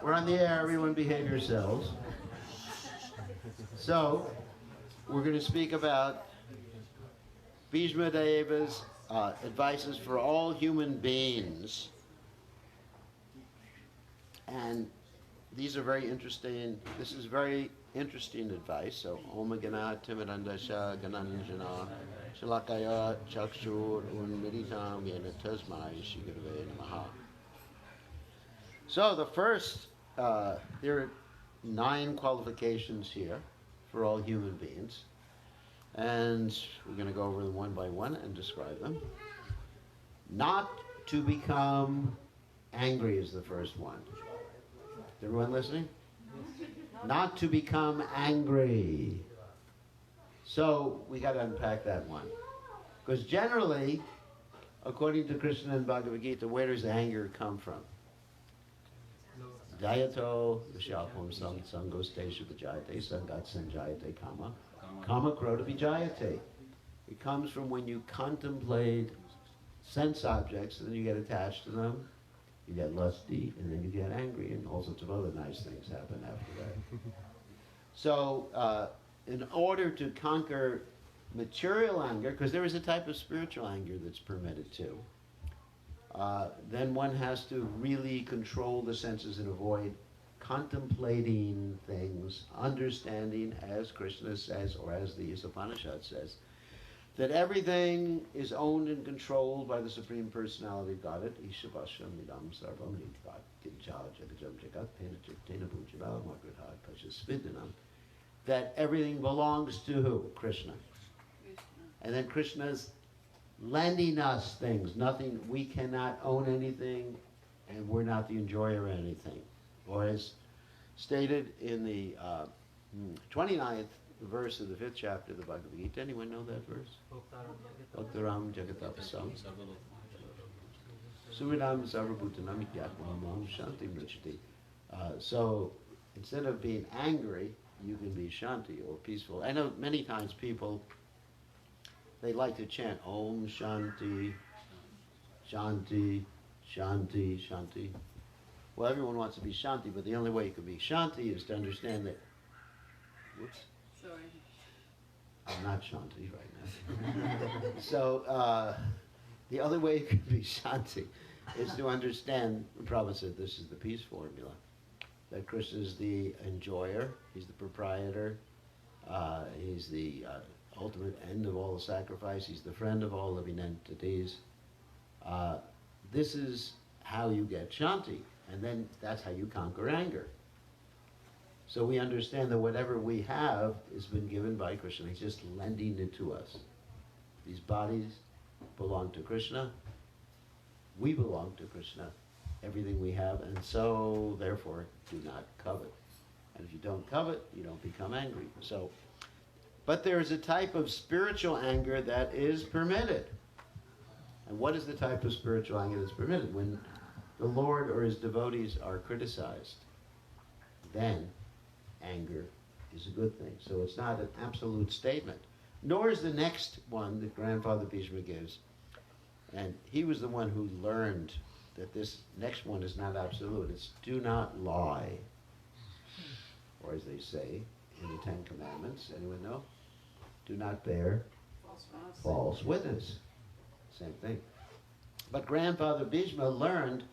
We're on the air, everyone behave yourselves. So, we're going to speak about Bismadeva's advices for all human beings. And these are very interesting. This is very interesting advice. So, Om Gana Timirandasha Gananjana Shalakaya Chakshur Unmiritam Yena Tasmai Shigurve Namaha. So, the first, there are 9 qualifications here for all human beings. And we're going to go over them one by one and describe them. Not to become angry is the first one. Is everyone listening? Not to become angry. So we got to unpack that one. Because generally, according to Krishna and Bhagavad Gita, where does anger come from? Jayato, Vishapam Sangos Teshu Vijayate, Sangat Sanjayate Kama. Kama Krota Vijayate. It comes from when you contemplate sense objects and then you get attached to them, you get lusty, and then you get angry, and all sorts of other nice things happen after that. So, in order to conquer material anger, because there is a type of spiritual anger that's permitted too, then one has to really control the senses and avoid contemplating things, understanding, as Krishna says, or as the Upanishad says, that everything is owned and controlled by the Supreme Personality of Godhead, Ishavasham Midam Sarvam that everything belongs to who? Krishna. And then Krishna's lending us things. Nothing, we cannot own anything, and we're not the enjoyer of anything. Or as stated in the 29th verse of the 5th chapter of the Bhagavad Gita. Anyone know that verse? Bhaktaram Jagatapasam Suridam Sarvabhutanam Yatmamam Shanti Mrichati. So instead of being angry, you can be Shanti, or peaceful. I know many times people, they like to chant Om Shanti, Shanti, Shanti, Shanti. Well, everyone wants to be Shanti, but the only way you can be Shanti is to understand that, whoops, sorry, I'm not Shanti right now. So, the only way you can be Shanti is to understand, Prabhupada said this is the peace formula, that Krishna is the enjoyer, he's the proprietor, he's the ultimate end of all sacrifice, he's the friend of all living entities. This is how you get Shanti. And then that's how you conquer anger. So we understand that whatever we have has been given by Krishna. He's just lending it to us. These bodies belong to Krishna. We belong to Krishna. Everything we have. And so, therefore, do not covet. And if you don't covet, you don't become angry. So, but there is a type of spiritual anger that is permitted. And what is the type of spiritual anger that's permitted? When the Lord or his devotees are criticized, then anger is a good thing. So it's not an absolute statement. Nor is the next one that Grandfather Bhishma gives. And he was the one who learned that this next one is not absolute. It's do not lie. Or as they say in the 10 Commandments, anyone know? Do not bear false witness. Same thing. But Grandfather Bhishma learned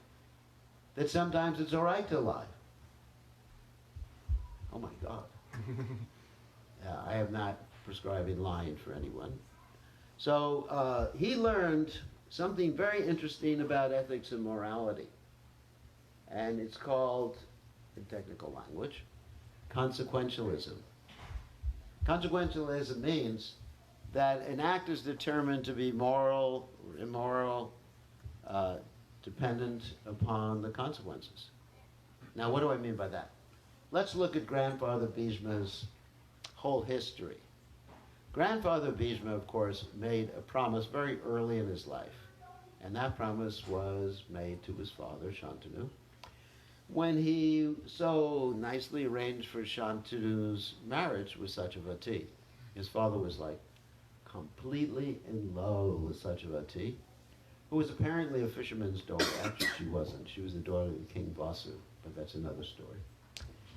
that sometimes it's all right to lie. Oh my God. I am not prescribing lying for anyone. So he learned something very interesting about ethics and morality. And it's called, in technical language, consequentialism. Consequentialism means that an act is determined to be moral or immoral, dependent upon the consequences. Now, what do I mean by that? Let's look at Grandfather Bhishma's whole history. Grandfather Bhishma, of course, made a promise very early in his life. And that promise was made to his father, Shantanu, when he so nicely arranged for Shantanu's marriage with Satyavati. His father was like completely in love with Satyavati. who was apparently a fisherman's daughter. Actually, she wasn't. She was the daughter of King Vasu, but that's another story.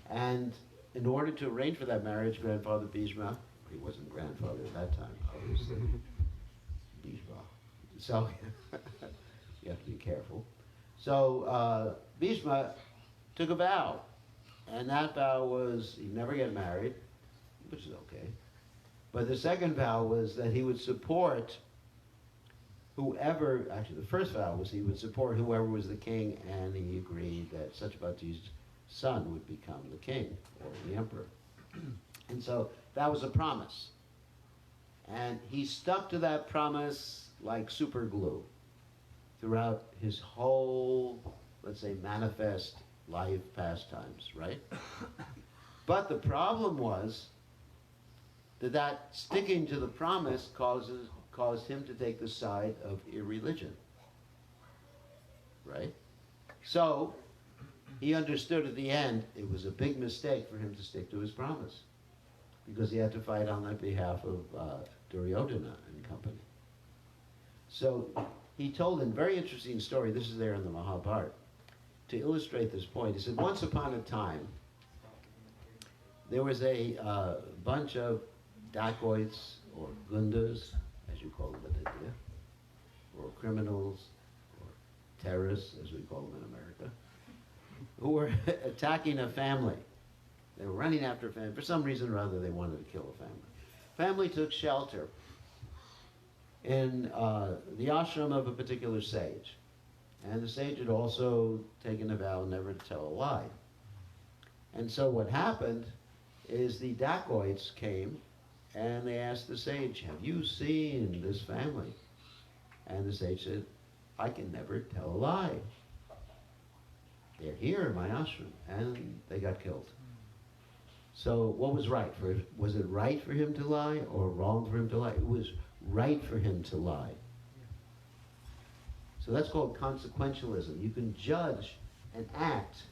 And in order to arrange for that marriage, Grandfather Bhishma, he wasn't grandfather at that time, obviously, Bhishma. So, you have to be careful. So, Bhishma took a vow, and that vow was he'd never get married, which is okay. But the second vow was that he would support whoever, actually the first vow was he would support whoever was the king, and he agreed that Satyavati's son would become the king, or the emperor. And so that was a promise. And he stuck to that promise like super glue throughout his whole, let's say, manifest life pastimes, right? But the problem was that sticking to the promise caused him to take the side of irreligion, right? So he understood at the end it was a big mistake for him to stick to his promise, because he had to fight on the behalf of Duryodhana and company. So he told a very interesting story, this is there in the Mahabharata, to illustrate this point. He said, once upon a time, there was a bunch of dacoits, or gundas, as you call them in India, or criminals, or terrorists, as we call them in America, who were attacking a family. They were running after a family. For some reason or other, they wanted to kill a family. Family took shelter in the ashram of a particular sage. And the sage had also taken a vow never to tell a lie. And so what happened is the dacoits came and they asked the sage, have you seen this family? And the sage said, I can never tell a lie. They're here in my ashram. And they got killed. So what was right? Was it right for him to lie or wrong for him to lie? It was right for him to lie. So that's called consequentialism. You can judge an act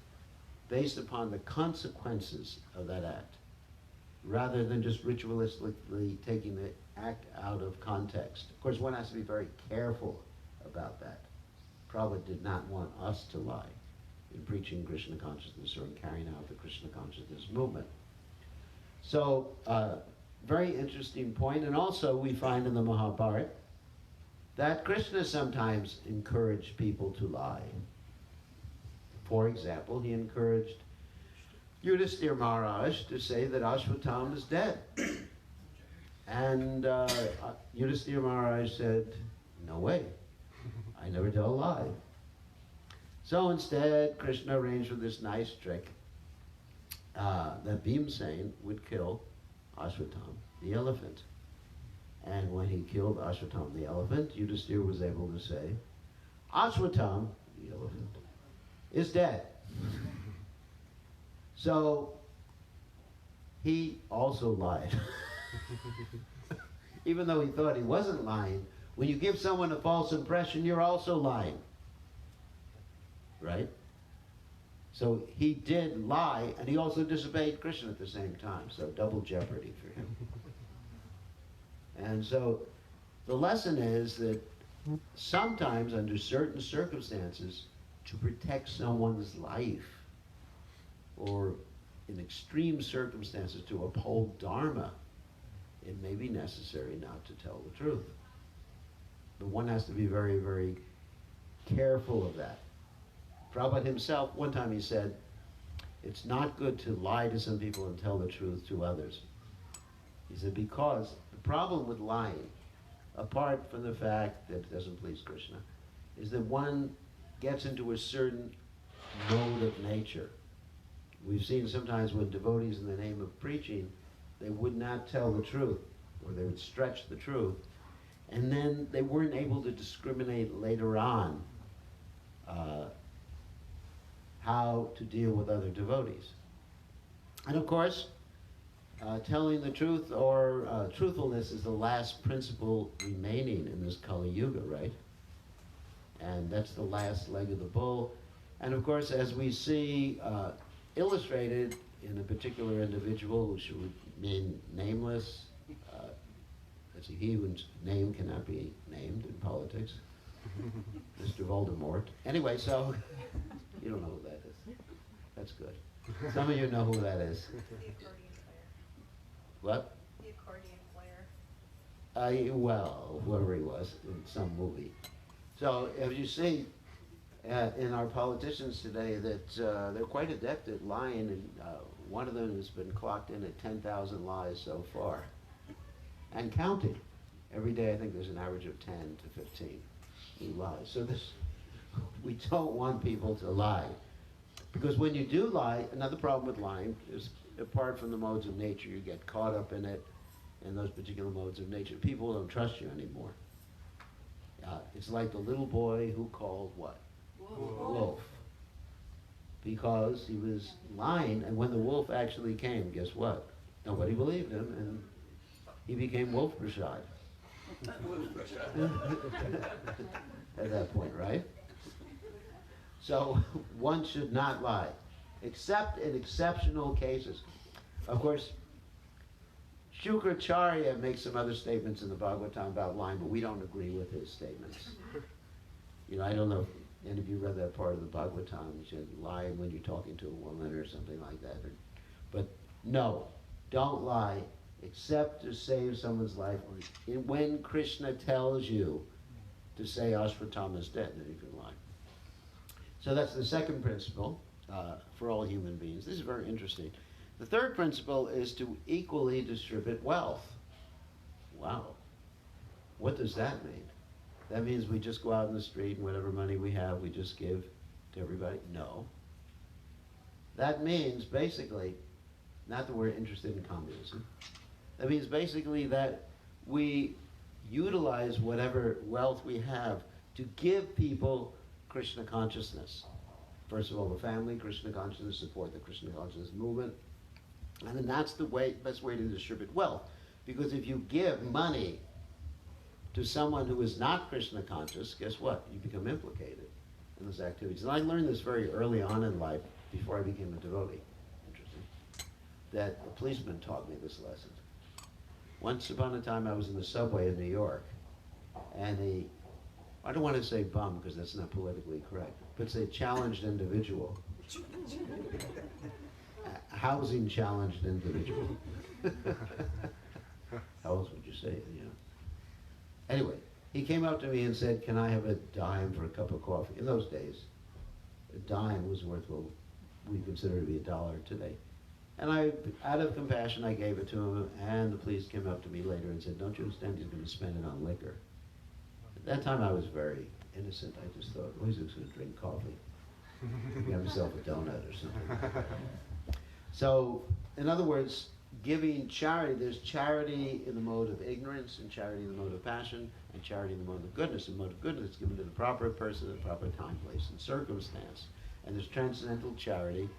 based upon the consequences of that act, rather than just ritualistically taking the act out of context. Of course, one has to be very careful about that. Prabhupada did not want us to lie in preaching Krishna consciousness or in carrying out the Krishna consciousness movement. So, very interesting point. And also we find in the Mahabharata that Krishna sometimes encouraged people to lie. For example, he encouraged Yudhisthira Maharaj to say that Ashwatthama is dead. And Yudhisthira Maharaj said, no way, I never tell a lie. So instead, Krishna arranged for this nice trick that Bhimsen would kill Ashwatthama, the elephant. And when he killed Ashwatthama, the elephant, Yudhisthira was able to say, Ashwatthama, the elephant, is dead. So he also lied. Even though he thought he wasn't lying, when you give someone a false impression, you're also lying. Right? So he did lie, and he also disobeyed Krishna at the same time. So double jeopardy for him. And so the lesson is that sometimes under certain circumstances, to protect someone's life, or in extreme circumstances to uphold dharma, it may be necessary not to tell the truth. But one has to be very, very careful of that. Prabhupada himself, one time he said, it's not good to lie to some people and tell the truth to others. He said, because the problem with lying, apart from the fact that it doesn't please Krishna, is that one gets into a certain mode of nature. We've seen sometimes when devotees, in the name of preaching, they would not tell the truth, or they would stretch the truth, and then they weren't able to discriminate later on how to deal with other devotees. And of course, telling the truth or truthfulness is the last principle remaining in this Kali Yuga, right? And that's the last leg of the bull. And of course, as we see illustrated in a particular individual who should remain nameless, he whose name cannot be named in politics, Mr. Voldemort. Anyway, so you don't know who that is. That's good. Some of you know who that is. The accordion player. What? The accordion player. Well, whoever he was in some movie. So as you see in our politicians today that they're quite adept at lying, and one of them has been clocked in at 10,000 lies so far. And counting. Every day I think there's an average of 10 to 15 new lies. So we don't want people to lie. Because when you do lie, another problem with lying is, apart from the modes of nature, you get caught up in it, in those particular modes of nature. People don't trust you anymore. It's like the little boy who called what? Wolf. Because he was lying, and when the wolf actually came, guess what? Nobody believed him, and he became Wolf Rashad. At that point, right? So one should not lie, except in exceptional cases. Of course, Shukracharya makes some other statements in the Bhagavatam about lying, but we don't agree with his statements. You know, I don't know if any of you read that part of the Bhagavatam. You should lie when you're talking to a woman or something like that. But no, don't lie except to save someone's life. Or when Krishna tells you to say Ashvatthama is dead, then you can lie. So that's the second principle for all human beings. This is very interesting. The third principle is to equally distribute wealth. Wow. What does that mean? That means we just go out in the street and whatever money we have, we just give to everybody? No. That means basically, not that we're interested in communism, that means basically that we utilize whatever wealth we have to give people Krishna consciousness. First of all, the family, Krishna consciousness, support the Krishna consciousness movement. And then that's the best way to distribute wealth. Because if you give money to someone who is not Krishna conscious, guess what? You become implicated in those activities. And I learned this very early on in life, before I became a devotee. Interesting. That a policeman taught me this lesson. Once upon a time I was in the subway in New York, and I don't want to say bum because that's not politically correct, but say challenged individual. Housing challenged individual. How else would you say it, you know? Anyway, he came up to me and said, "Can I have a dime for a cup of coffee?" In those days, a dime was worth what we consider to be $1 today. And out of compassion, I gave it to him, and the police came up to me later and said, "Don't you understand he's going to spend it on liquor?" At that time, I was very innocent. I just thought, well, he's just going to drink coffee. Get himself a donut or something like that. So, in other words, giving charity, there's charity in the mode of ignorance, and charity in the mode of passion, and charity in the mode of goodness. And the mode of goodness is given to the proper person at the proper time, place, and circumstance. And there's transcendental charity,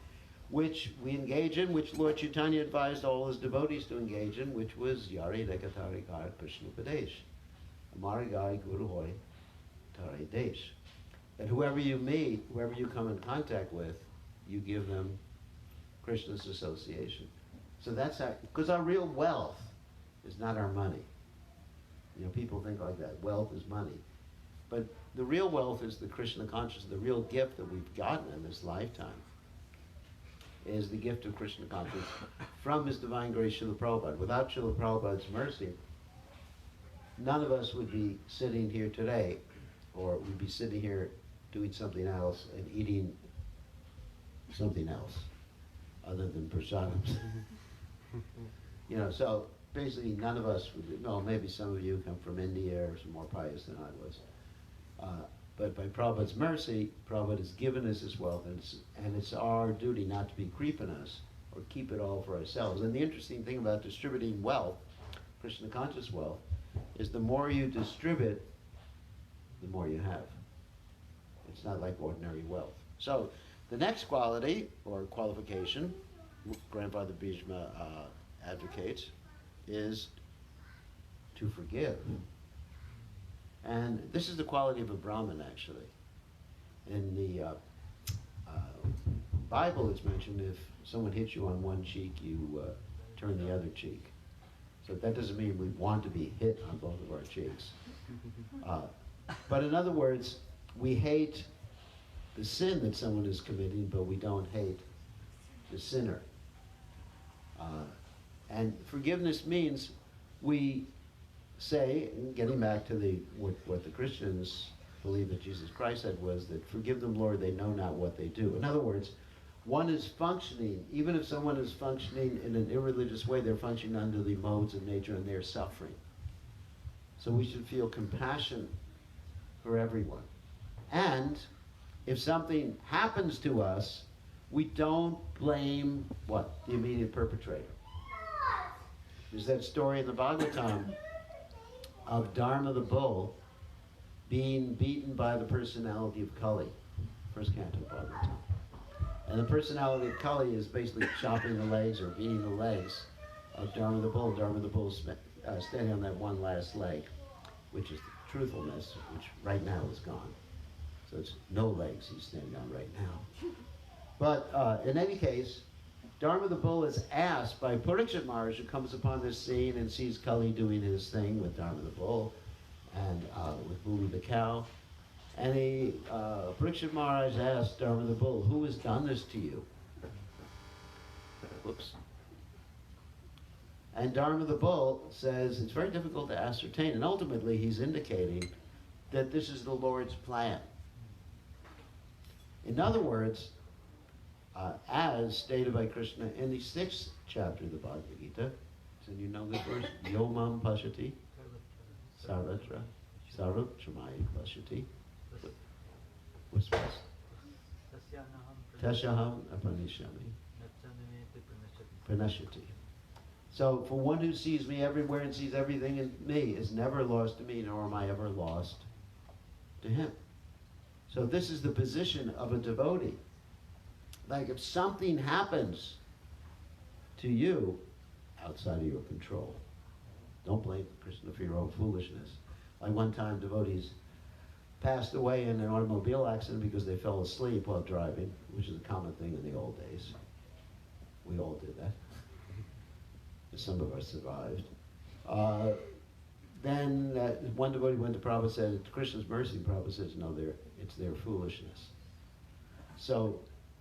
which we engage in, which Lord Chaitanya advised all his devotees to engage in, which was Yari Dekatari Kar Krishna Padesh. Amarigai Guru Hoy Tare Desh. That whoever you meet, whoever you come in contact with, you give them Krishna's association. So that's because our real wealth is not our money. You know, people think like that. Wealth is money. But the real wealth is the Krishna consciousness. The real gift that we've gotten in this lifetime is the gift of Krishna consciousness from His Divine Grace, Srila Prabhupada. Without Srila Prabhupada's mercy, none of us would be sitting here today, or we'd be sitting here doing something else and eating something else other than prasadams. You know, so basically none of us would be, no, maybe some of you come from India or some more pious than I was. But by Prabhupada's mercy, Prabhupada has given us his wealth, and it's our duty not to be creeping us or keep it all for ourselves. And the interesting thing about distributing wealth, Krishna conscious wealth, is the more you distribute, the more you have. It's not like ordinary wealth. So the next quality or qualification, Grandfather Bhishma advocates, is to forgive. And this is the quality of a Brahmin, actually. In the Bible, it's mentioned if someone hits you on one cheek, you turn the other cheek. So that doesn't mean we want to be hit on both of our cheeks. But in other words, we hate the sin that someone is committing, but we don't hate the sinner. And forgiveness means we say, getting back to what the Christians believe that Jesus Christ said was that, forgive them, Lord, they know not what they do. In other words, one is functioning, even if someone is functioning in an irreligious way, they're functioning under the modes of nature and they're suffering. So we should feel compassion for everyone. And if something happens to us, we don't blame what? The immediate perpetrator. There's that story in the Bhagavatam of Dharma the bull being beaten by the personality of Kali. First canto of Bhagavatam. And the personality of Kali is basically chopping the legs or beating the legs of Dharma the bull. Dharma the bull standing on that one last leg, which is truthfulness, which right now is gone. So it's no legs he's standing on right now. But in any case, Dharma the bull is asked by Parikshit Maharaj, who comes upon this scene and sees Kali doing his thing with Dharma the bull and with Bhumi the cow. And Parikshit Maharaj asked Dharma the bull, who has done this to you? Whoops. And Dharma the bull says it's very difficult to ascertain, and ultimately he's indicating that this is the Lord's plan. In other words, as stated by Krishna in the 6th chapter of the Bhagavad Gita, so you know this verse, Yomam Pashati, Sarvatra, Sarvachamai Pashati. What's this? Tasyaham Apanishami. Pranashati. So, for one who sees me everywhere and sees everything in me is never lost to me, nor am I ever lost to him. So this is the position of a devotee. Like if something happens to you outside of your control, don't blame Krishna for your own foolishness. Like one time devotees passed away in an automobile accident because they fell asleep while driving, which is a common thing in the old days. We all did that. Some of us survived. Then one devotee went to Prabhupada and said, Krishna's mercy. Prabhupada says, no, it's their foolishness. So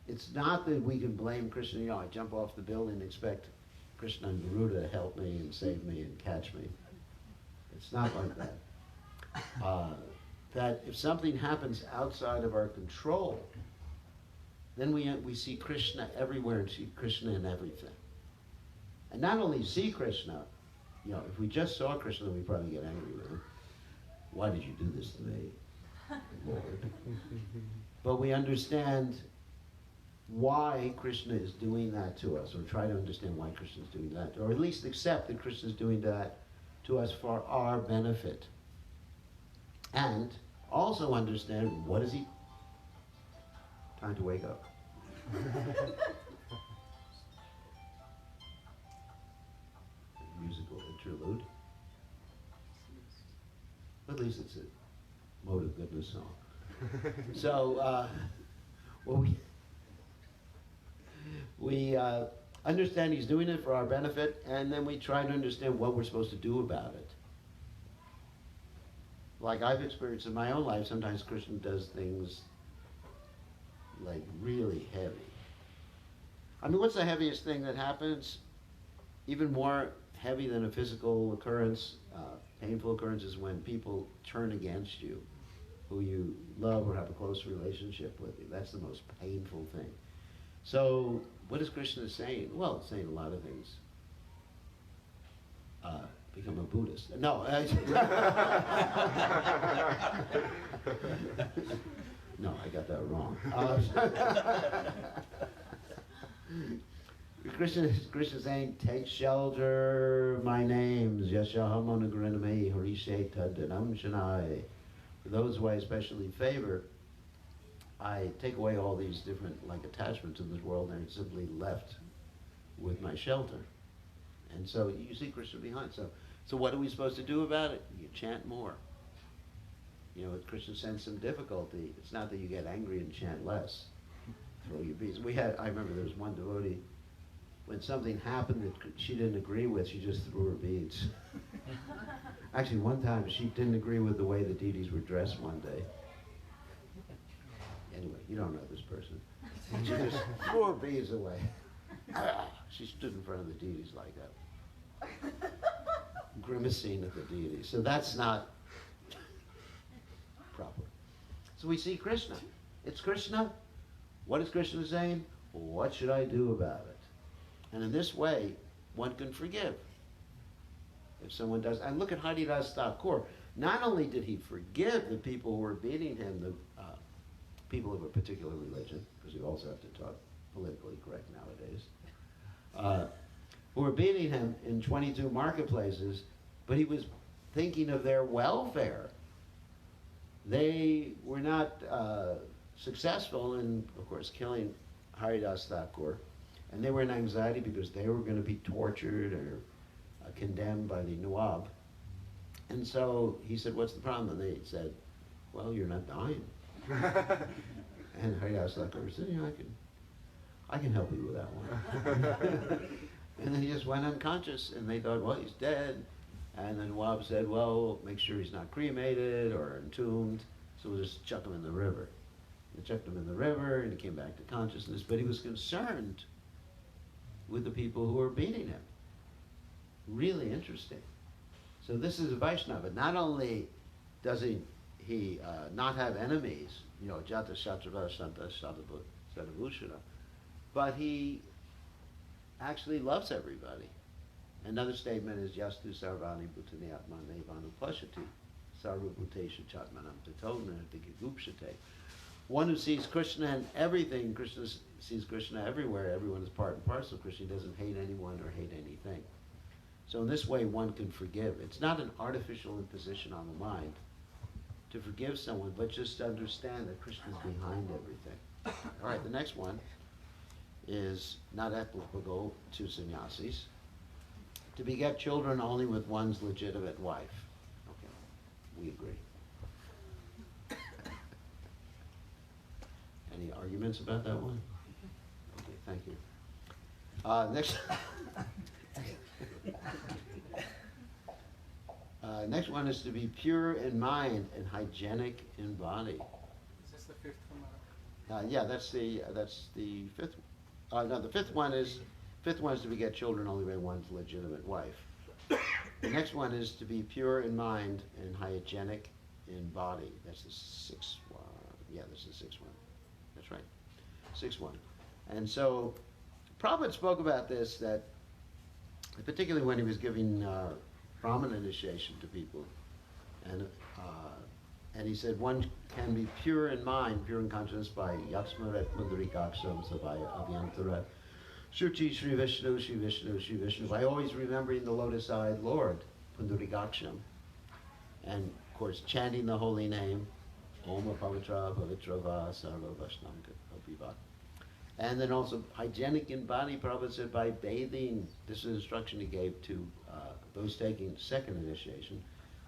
it's not that we can blame Krishna, I jump off the building and expect Krishna and Garuda to help me and save me and catch me. It's not like that. That if something happens outside of our control, then we see Krishna everywhere and see Krishna in everything. And not only see Krishna, if we just saw Krishna, we'd probably get angry with him. Why did you do this to me, Lord? But we understand why Krishna is doing that to us, or try to understand why Krishna is doing that, or at least accept that Krishna is doing that to us for our benefit. And also understand, what is he? Time to wake up. Musical interlude. At least it's a mode of goodness song. So, we understand he's doing it for our benefit, and then we try to understand what we're supposed to do about it. Like I've experienced in my own life, sometimes Krishna does things like really heavy. I mean, what's the heaviest thing that happens? Even more heavy than a physical occurrence, painful occurrence, is when people turn against you, who you love or have a close relationship with. That's the most painful thing. So what is Krishna saying? Well, it's saying a lot of things. Become a Buddhist. No. No, I got that wrong. Krishna is saying, take shelter of my names, Yashaham Anugraname Harishe Taddanam Shanai. For those who I especially favor, I take away all these different attachments in this world and are simply left with my shelter. And so you see Krishna behind. So what are we supposed to do about it? You chant more. If Krishna sends some difficulty, it's not that you get angry and chant less. Throw your beads. I remember there was one devotee when something happened that she didn't agree with, she just threw her beads. Actually, one time she didn't agree with the way the deities were dressed one day. Anyway, you don't know this person. She just threw her beads away. She stood in front of the deities like that, grimacing at the deities. So that's not proper. So we see Krishna. It's Krishna. What is Krishna saying? What should I do about it? And in this way, one can forgive. If someone does, and look at Haridas Thakur. Not only did he forgive the people who were beating him, the people of a particular religion, because we also have to talk politically correct nowadays, who were beating him in 22 marketplaces, but he was thinking of their welfare. They were not successful in, of course, killing Haridas Thakur, and they were in anxiety because they were going to be tortured or condemned by the Nawab. And so he said, what's the problem? And they said, well, you're not dying. And Haridas Thakur said, I can help you with that one. And then he just went unconscious, and they thought, well, he's dead. And then Nawab said, well, make sure he's not cremated or entombed, so we'll just chuck him in the river. They chucked him in the river, and he came back to consciousness, but he was concerned with the people who were beating him. Really interesting. So this is a Vaishnava. Not only does he not have enemies, Jata Shatrava Santa Sadabhushana, but he actually loves everybody. Another statement is Yastu Sarvani Bhutani Atmane Vanupashati Sarvabhutesha Chatmanam Tatona Digigupshate. One who sees Krishna in everything, Krishna sees Krishna everywhere, everyone is part and parcel of Krishna, he doesn't hate anyone or hate anything. So in this way one can forgive. It's not an artificial imposition on the mind to forgive someone, but just to understand that Krishna is behind everything. All right, the next one is not applicable to sannyasis. To beget children only with one's legitimate wife. Okay, we agree. Any arguments about that one? Okay, thank you. Next. Next one is to be pure in mind and hygienic in body. Is this the fifth one? Yeah, that's the fifth. No, the fifth one is to beget children only by one's legitimate wife. The next one is to be pure in mind and hygienic in body. That's the sixth one. Yeah, that's the sixth one. That's right, sixth one. And so, Prabhupada spoke about this, that particularly when he was giving Brahman initiation to people, and he said one can be pure in mind, pure in consciousness by Yaksmaret Mundarikaksham Savaya Avyantara Shuchi Sri Vishnu, Sri Vishnu, Sri Vishnu, by always remembering the lotus-eyed Lord, Pundarikaksham, and of course chanting the holy name, Om Pavitra Pavitrava Sarva Vaishnam Kapiva. And then also hygienic in body, Prabhupada said, by bathing. This is an instruction he gave to those taking second initiation,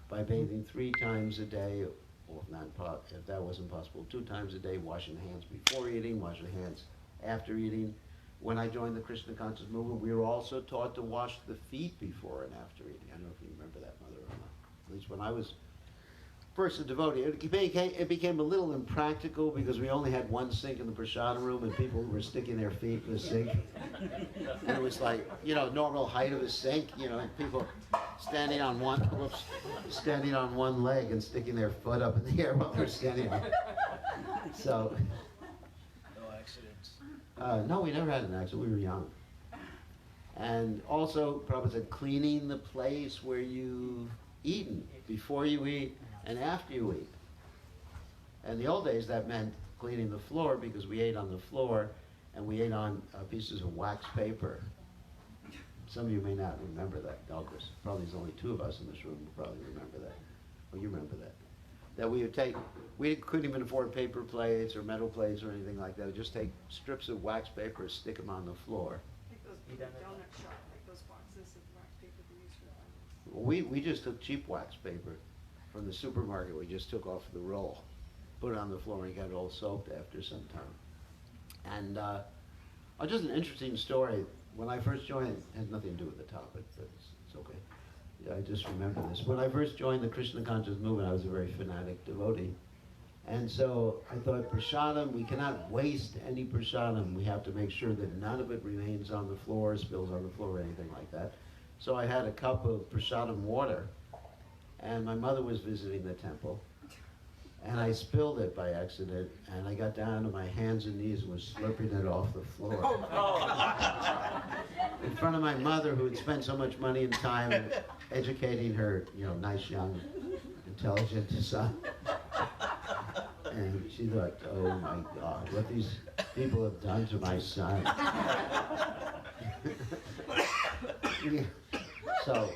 by bathing 3 times a day, or if that wasn't possible, 2 times a day, washing hands before eating, washing hands after eating. When I joined the Krishna conscious movement, we were also taught to wash the feet before and after eating. I don't know if you remember that, Mother Rama. At least when I was first a devotee, it became a little impractical because we only had one sink in the prasadam room and people were sticking their feet in the sink. And it was like, normal height of a sink, and people standing on one leg and sticking their foot up in the air while they're standing on it. So, No accidents. no, we never had an accident. We were young. And also, Prabhupada said, cleaning the place where you've eaten, before you eat and after you eat. In the old days, that meant cleaning the floor because we ate on the floor and we ate on pieces of wax paper. Some of you may not remember that, Douglas. Probably there's only 2 of us in this room who probably remember that. Well, you remember that. That we couldn't even afford paper plates or metal plates or anything like that. We'd just take strips of wax paper, stick them on the floor. Like those donut shop, like those boxes of wax paper they use for donuts. We just took cheap wax paper from the supermarket. We just took off the roll, put it on the floor, and it got all soaked after some time. And just an interesting story. when I first joined, it has nothing to do with the topic, but it's okay. Yeah, I just remember this. When I first joined the Krishna conscious movement, I was a very fanatic devotee. And so I thought, prasadam, we cannot waste any prasadam. We have to make sure that none of it remains on the floor, spills on the floor, or anything like that. So I had a cup of prasadam water, and my mother was visiting the temple, and I spilled it by accident, and I got down to my hands and knees and was slurping it off the floor. In front of my mother, who had spent so much money and time educating her, nice, young, intelligent son. And she thought, oh my God, what these people have done to my son. So,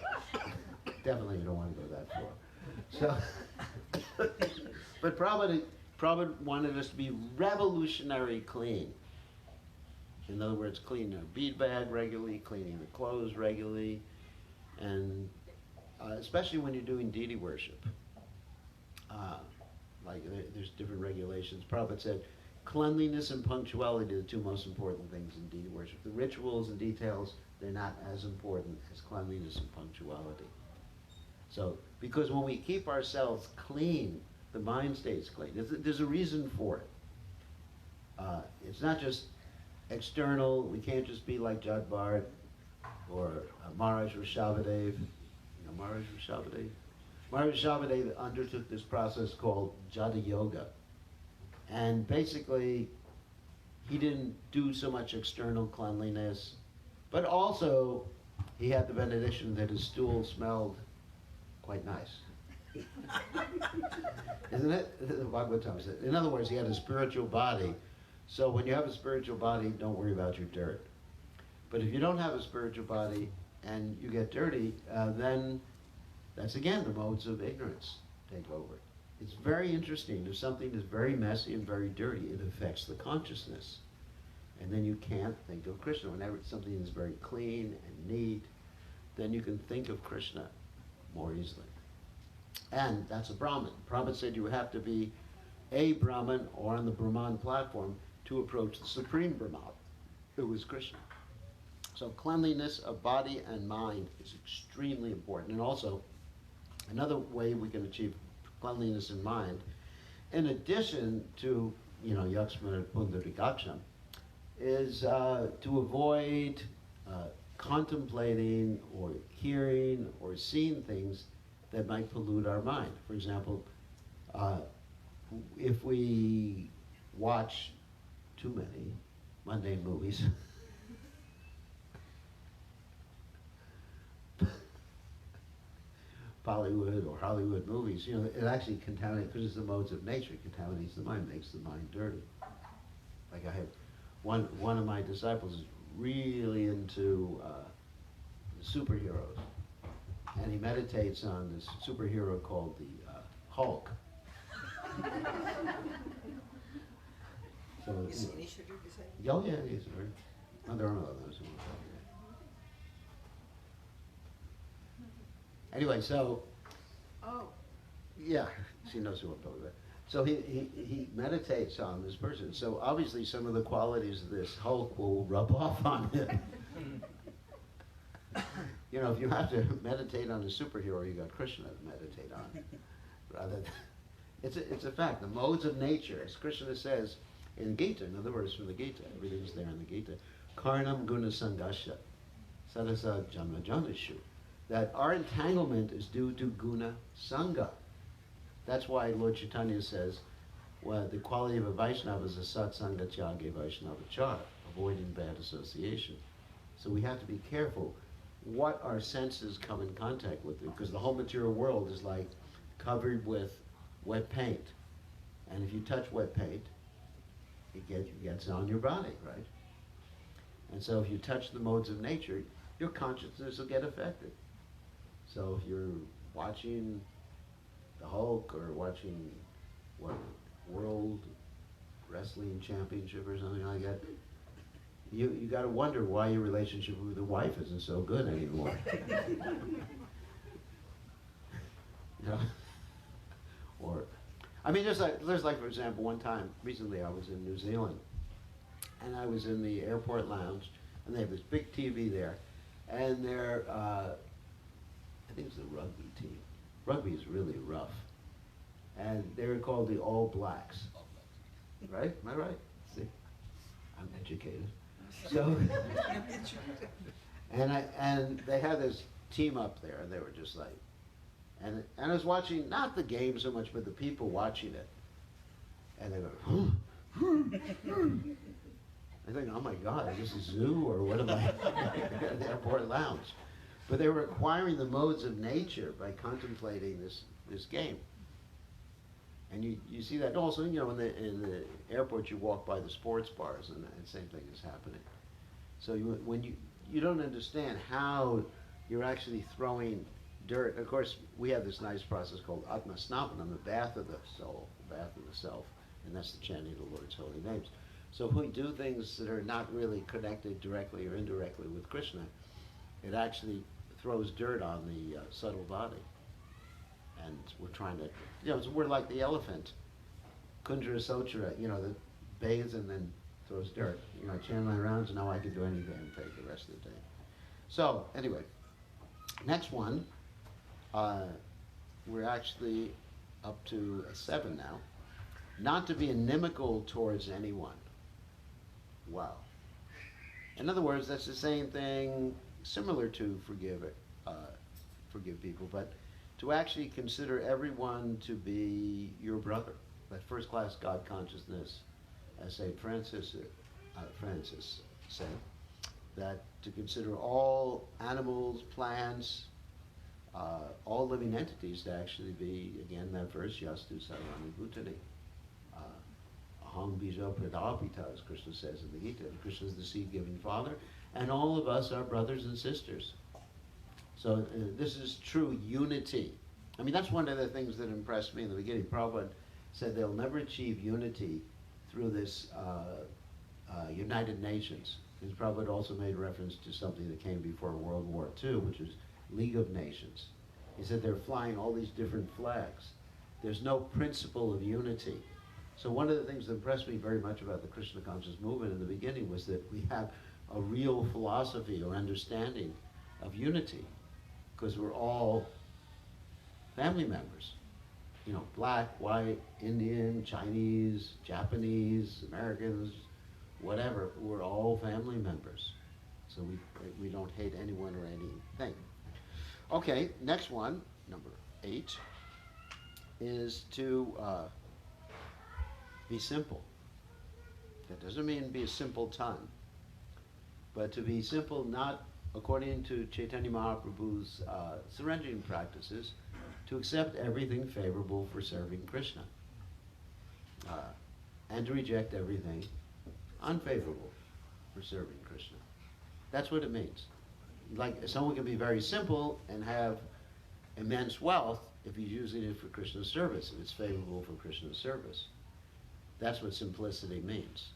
definitely you don't want to go that far. So, but Prabhupada wanted us to be revolutionary clean. In other words, cleaning a bead bag regularly, cleaning the clothes regularly, and especially when you're doing deity worship. There's different regulations. Prabhupada said, cleanliness and punctuality are the two most important things in deity worship. The rituals and details, they're not as important as cleanliness and punctuality. So, because when we keep ourselves clean, the mind stays clean. There's a reason for it. It's not just external. We can't just be like Jad Bharat or Maharaj Rishabhadev. Maharaj Rishabhadev? Maharaj Rishabhadev undertook this process called Jata Yoga. And basically, he didn't do so much external cleanliness, but also he had the benediction that his stool smelled quite nice. Isn't it? The Bhagavatam said. In other words, he had a spiritual body. So when you have a spiritual body, don't worry about your dirt. But if you don't have a spiritual body and you get dirty, then that's again the modes of ignorance take over. It's very interesting. If something is very messy and very dirty, it affects the consciousness. And then you can't think of Krishna. Whenever something is very clean and neat, then you can think of Krishna more easily. And that's a Brahmin. Prabhupada said you have to be a Brahmin or on the Brahman platform to approach the Supreme Brahman, who is Krishna. So cleanliness of body and mind is extremely important. And also, another way we can achieve cleanliness in mind, in addition to, Yaksmana Pundarikaksham, is to avoid contemplating or hearing or seeing things that might pollute our mind. For example, if we watch too many mundane movies, Bollywood or Hollywood movies, it actually contaminates, because it's the modes of nature, it contaminates the mind, makes the mind dirty. Like I have one of my disciples is really into superheroes, and he meditates on this superhero called the Hulk. So, Is initiative design? oh yeah, he's very. No, there are no others. Anyway, so Oh, yeah, she knows who I'm talking about. So he meditates on this person. So obviously some of the qualities of this Hulk will rub off on him. If you have to meditate on a superhero, you got Krishna to meditate on. Rather than, it's a fact. The modes of nature, as Krishna says in Gita, in other words from the Gita, everything's there in the Gita, Karnam Guna Sangasha, Sadasa Janma Janashu, that our entanglement is due to Guna Sangha. That's why Lord Chaitanya says, well, the quality of a Vaishnava is a satsanga tyage Vaishnava chara, avoiding bad association. So we have to be careful what our senses come in contact with, because the whole material world is like covered with wet paint. And if you touch wet paint, it gets on your body, right? And so if you touch the modes of nature, your consciousness will get affected. So if you're watching the Hulk or watching World Wrestling Championship or something like that, you got to wonder why your relationship with the wife isn't so good anymore. Or, there's like for example, one time recently I was in New Zealand, and I was in the airport lounge. And they have this big TV there, and they're, I think it's the rugby team. Rugby is really rough. And they were called the All Blacks. Right? Am I right? See? I'm educated. So, and they had this team up there, and they were just like, and I was watching, not the game so much, but the people watching it. And they go, I think, oh my God, is this a zoo or what am I? The airport lounge. But they were acquiring the modes of nature by contemplating this game. And you see that also, in the airport you walk by the sports bars and the same thing is happening. So when you don't understand how you're actually throwing dirt. Of course, we have this nice process called Atma Snapanam, the bath of the soul, the bath of the self, and that's the chanting of the Lord's holy names. So if we do things that are not really connected directly or indirectly with Krishna, it actually throws dirt on the subtle body. And we're trying to, we're like the elephant, Kundra Sotra, that bathes and then throws dirt. I chant my rounds and now I can do anything and take the rest of the day. So, anyway, next one, we're actually up to 7 now. Not to be inimical towards anyone. Wow. In other words, that's the same thing, similar to forgive people, but to actually consider everyone to be your brother. That first-class God consciousness, as St. Francis said, that to consider all animals, plants, all living entities to actually be, again, that verse, Yastu Sarvani Bhutani. Aham Bija Pradapita, as Krishna says in the Gita. Krishna is the seed-giving father, and all of us are brothers and sisters. So this is true unity. I mean, that's one of the things that impressed me in the beginning. Prabhupada said they'll never achieve unity through this United Nations. And Prabhupada also made reference to something that came before World War II, which is League of Nations. He said they're flying all these different flags. There's no principle of unity. So one of the things that impressed me very much about the Krishna conscious movement in the beginning was that we have a real philosophy or understanding of unity, because we're all family members. Black, white, Indian, Chinese, Japanese, Americans, whatever, we're all family members. So we don't hate anyone or anything. Okay, next one, number 8, is to be simple. That doesn't mean be a simpleton, but to be simple, not according to Chaitanya Mahaprabhu's surrendering practices, to accept everything favorable for serving Krishna, and to reject everything unfavorable for serving Krishna. That's what it means. Like, someone can be very simple and have immense wealth if he's using it for Krishna's service, if it's favorable for Krishna's service. That's what simplicity means.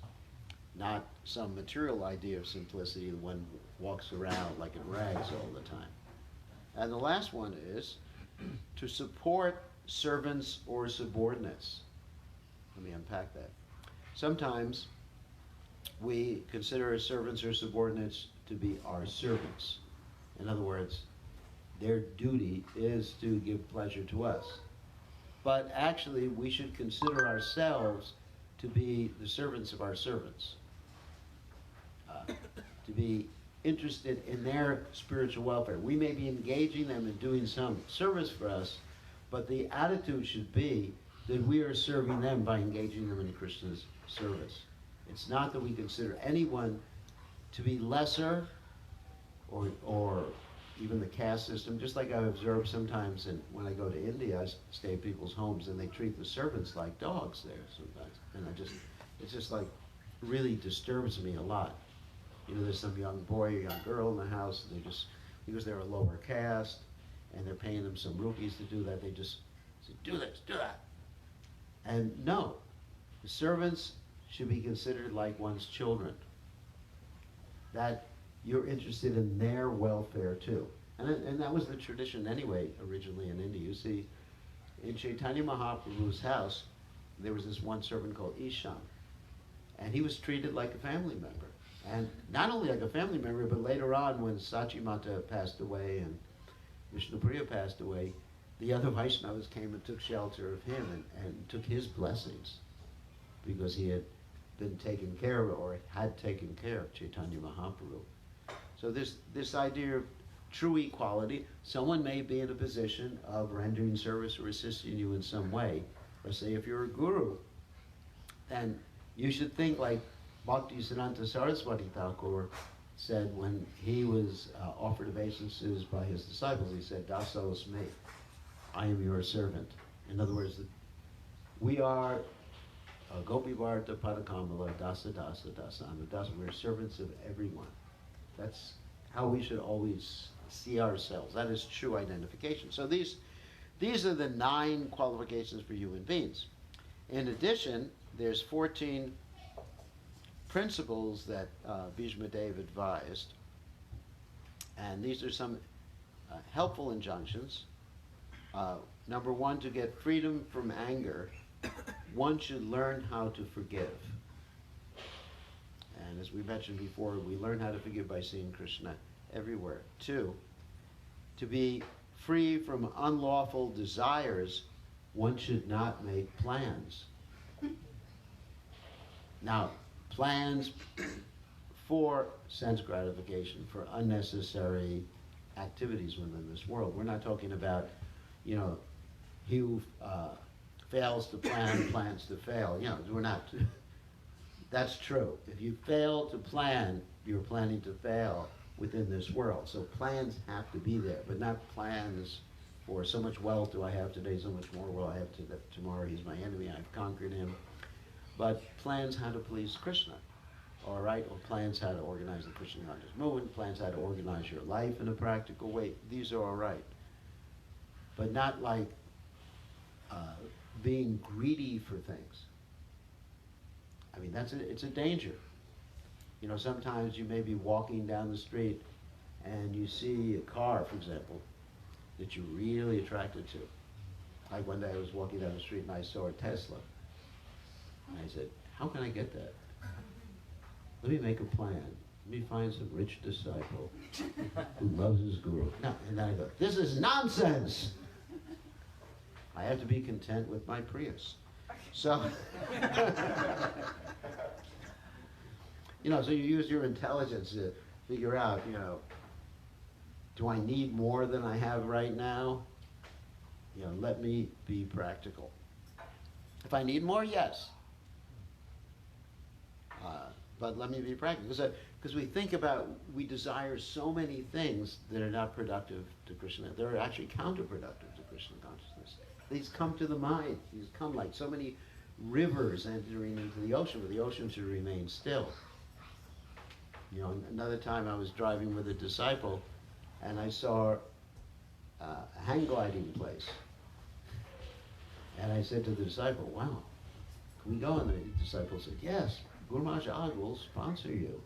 Not some material idea of simplicity that one walks around like in rags all the time. And the last one is to support servants or subordinates. Let me unpack that. Sometimes we consider our servants or subordinates to be our servants. In other words, their duty is to give pleasure to us. But actually, we should consider ourselves to be the servants of our servants. To be interested in their spiritual welfare. We may be engaging them in doing some service for us, but the attitude should be that we are serving them by engaging them in Krishna's service. It's not that we consider anyone to be lesser or even the caste system, just like I've observed sometimes when I go to India, I stay at people's homes and they treat the servants like dogs there sometimes. And it's just like, really disturbs me a lot. There's some young boy or young girl in the house, and because they're a lower caste, and they're paying them some rupees to do that, they just say, do this, do that. And no, the servants should be considered like one's children. That you're interested in their welfare too. And that was the tradition anyway, originally in India. You see, in Chaitanya Mahaprabhu's house, there was this one servant called Ishan, and he was treated like a family member. And not only like a family member, but later on when Sachimata passed away and Vishnupriya passed away, the other Vaishnavas came and took shelter of him and took his blessings because he had been taken care of, or had taken care of Chaitanya Mahaprabhu. So this idea of true equality, someone may be in a position of rendering service or assisting you in some way. Or say if you're a guru, then you should think like Bhaktisiddhanta Saraswati Thakur said when he was offered obeisances by his disciples. He said, Dasosmi, I am your servant. In other words, we are Gopi Bharata Padakamala, Dasa Dasa Dasa Dasa. We're servants of everyone. That's how we should always see ourselves. That is true identification. So these are the 9 qualifications for human beings. In addition, there's 14 principles that Bismadeva advised, and these are some helpful injunctions. Number 1, to get freedom from anger, one should learn how to forgive. And as we mentioned before, we learn how to forgive by seeing Krishna everywhere. 2, to be free from unlawful desires, one should not make plans. Now, plans for sense gratification, for unnecessary activities within this world. We're not talking about, he who fails to plan plans to fail. We're not. That's true. If you fail to plan, you're planning to fail within this world. So plans have to be there, but not plans for so much wealth do I have today, so much more will I have tomorrow. He's my enemy, I've conquered him. But plans how to please Krishna, all right? Or plans how to organize the Krishna conscious movement, plans how to organize your life in a practical way. These are all right. But not like being greedy for things. I mean, it's a danger. Sometimes you may be walking down the street and you see a car, for example, that you're really attracted to. Like one day I was walking down the street and I saw a Tesla. And I said, how can I get that? Let me make a plan. Let me find some rich disciple who loves his guru. No, and then I go, this is nonsense! I have to be content with my Prius. So, so you use your intelligence to figure out, do I need more than I have right now? Let me be practical. If I need more, yes. But let me be practical. Because we desire so many things that are not productive to Krishna. They're actually counterproductive to Krishna consciousness. These come to the mind. These come like so many rivers entering into the ocean, but the ocean should remain still. Another time I was driving with a disciple, and I saw a hang gliding place. And I said to the disciple, wow, can we go? And the disciple said, yes, Guru Maharaj will sponsor you.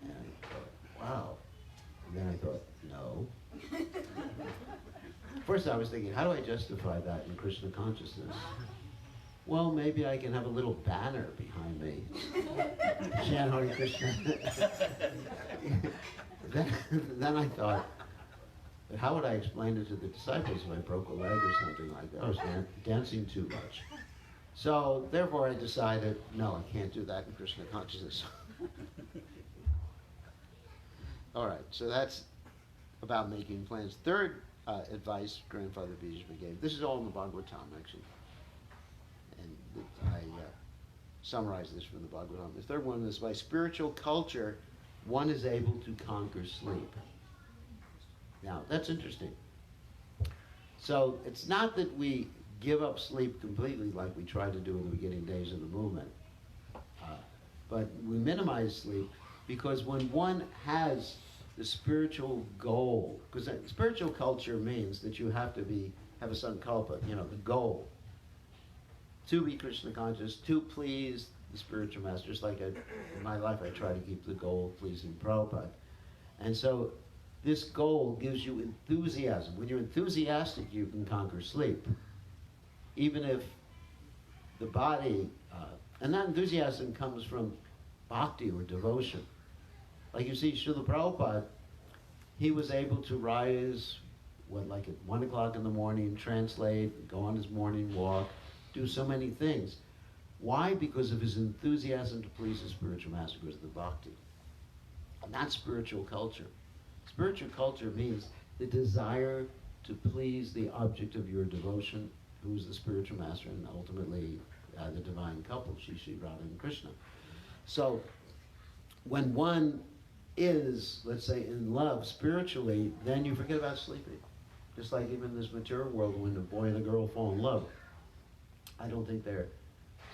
And I thought, wow. And then I thought, no. First I was thinking, how do I justify that in Krishna consciousness? Well, maybe I can have a little banner behind me. Chant Hare Krishna. then I thought, but how would I explain it to the disciples if I broke a leg or something like that? I was dancing too much. So therefore I decided, no, I can't do that in Krishna consciousness. All right, so that's about making plans. Third advice Grandfather Bhishma gave. This is all in the Bhagavatam, actually. And I summarized this from the Bhagavatam. The third one is, by spiritual culture, one is able to conquer sleep. Now, that's interesting. So it's not that we give up sleep completely like we tried to do in the beginning days of the movement, but we minimize sleep because when one has the spiritual goal, because spiritual culture means that you have to have a sankalpa, the goal, to be Krishna conscious, to please the spiritual masters. Like in my life, I try to keep the goal of pleasing Prabhupada. And so this goal gives you enthusiasm. When you're enthusiastic, you can conquer sleep. Even if the body, and that enthusiasm comes from bhakti or devotion. Like you see, Srila Prabhupada, he was able to rise, like at 1 o'clock in the morning, translate, go on his morning walk, do so many things. Why? Because of his enthusiasm to please the spiritual master, because of the bhakti. And that's spiritual culture. Spiritual culture means the desire to please the object of your devotion, who's the spiritual master, and ultimately the divine couple, Shri Shri Radha and Krishna. So when one is, let's say, in love spiritually, then you forget about sleeping. Just like even in this material world, when a boy and a girl fall in love, I don't think they're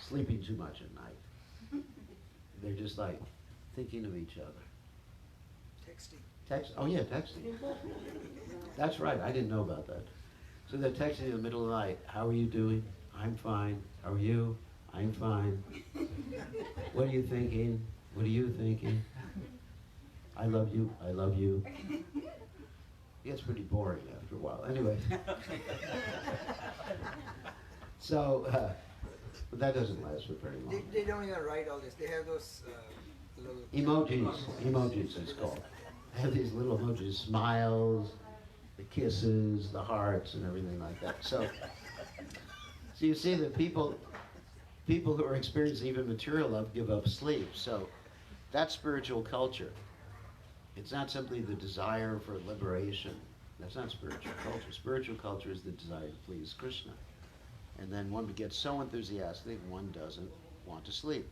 sleeping too much at night. They're just like thinking of each other. Texting. Oh yeah, texting. That's right, I didn't know about that. So they're texting in the middle of the night. How are you doing? I'm fine. How are you? I'm fine. What are you thinking? What are you thinking? I love you. I love you. It gets pretty boring after a while. Anyway. So, but that doesn't last for very long. They don't even write all this. They have those little Emojis it's called. They have these little emojis, smiles, the kisses, the hearts, and everything like that. So you see that people who are experiencing even material love give up sleep. So that's spiritual culture. It's not simply the desire for liberation. That's not spiritual culture. Spiritual culture is the desire to please Krishna. And then one gets so enthusiastic, one doesn't want to sleep.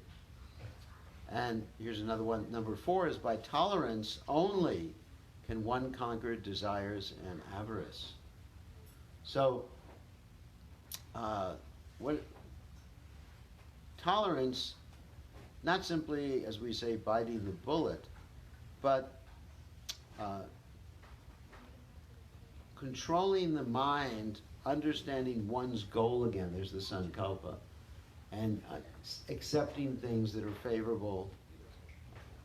And here's another one. Number 4 is by tolerance only can one conquer desires and avarice. So, tolerance, not simply, as we say, biting the bullet, but controlling the mind, understanding one's goal again, there's the sankalpa, and accepting things that are favorable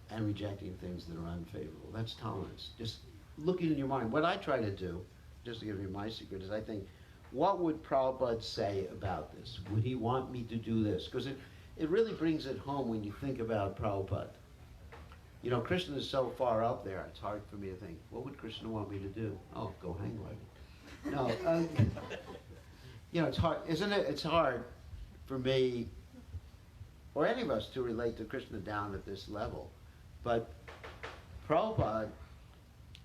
and rejecting things that are unfavorable. That's tolerance. Just looking in your mind. What I try to do, just to give you my secret, is I think, what would Prabhupada say about this? Would he want me to do this? Because it really brings it home when you think about Prabhupada. You know, Krishna is so far up there, it's hard for me to think, what would Krishna want me to do? Oh, go hang gliding. No, you know, it's hard, isn't it? It's hard for me, or any of us, to relate to Krishna down at this level. But Prabhupada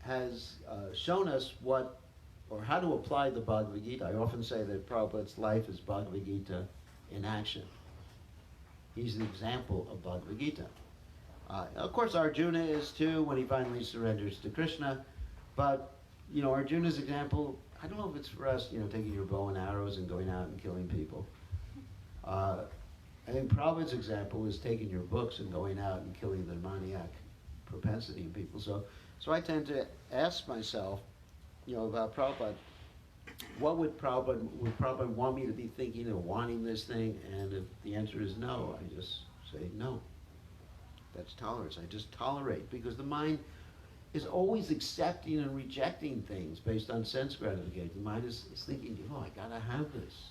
has shown us what, or how to apply the Bhagavad Gita. I often say that Prabhupada's life is Bhagavad Gita in action. He's the example of Bhagavad Gita. Of course, Arjuna is too, when he finally surrenders to Krishna. But, you know, Arjuna's example, I don't know if it's for us, you know, taking your bow and arrows and going out and killing people. I think Prabhupada's example is taking your books and going out and killing the demoniac propensity in people. So I tend to ask myself, you know, about Prabhupada, would Prabhupada want me to be thinking or wanting this thing? And if the answer is no, I just say no. That's tolerance. I just tolerate, because the mind is always accepting and rejecting things based on sense gratification. The mind is thinking, oh, I gotta have this.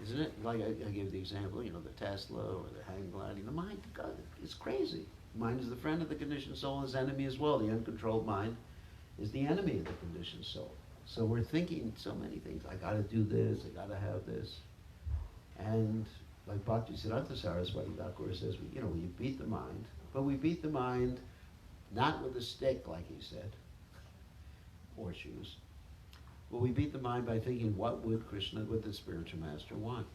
Isn't it? Like I gave the example, you know, the Tesla or the hang gliding. The mind, God, it's crazy. The mind is the friend of the conditioned soul, his enemy as well. The uncontrolled mind is the enemy of the conditioned soul. So we're thinking so many things. I gotta do this, I gotta have this. And like Bhaktisiddhanta Saraswati Thakur says, we beat the mind, but we beat the mind not with a stick, like he said, or shoes. But we beat the mind by thinking, what would Krishna, would the spiritual master want?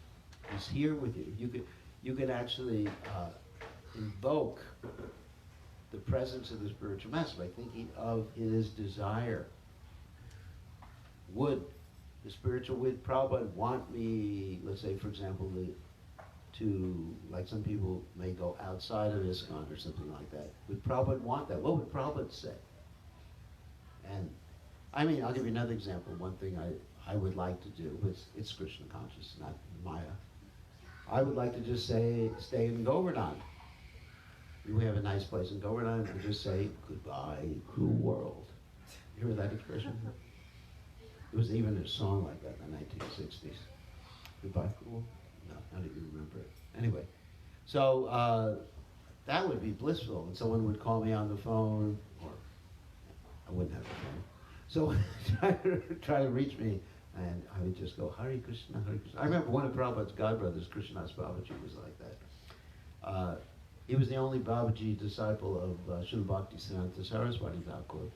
He's here with you. You could actually invoke the presence of the spiritual master by thinking of his desire. Would Prabhupada want me, let's say, for example, to, like some people may go outside of ISKCON or something like that. Would Prabhupada want that? What would Prabhupada say? And I mean, I'll give you another example. One thing I would like to do, it's Krishna conscious, not Maya. I would like to just stay in Govardhan. We have a nice place in Govardhan, and just say, goodbye, cruel world. You heard that expression? There was even a song like that in the 1960s. Goodbye, cruel? No, I don't even remember it. Anyway, so that would be blissful. And someone would call me on the phone, or I wouldn't have a phone. So try to reach me, and I would just go, Hare Krishna, Hare Krishna. I remember one of Prabhupada's godbrothers, Krishnadas Babaji, was like that. He was the only Babaji disciple of Srila Bhaktisiddhanta Saraswati Thakur.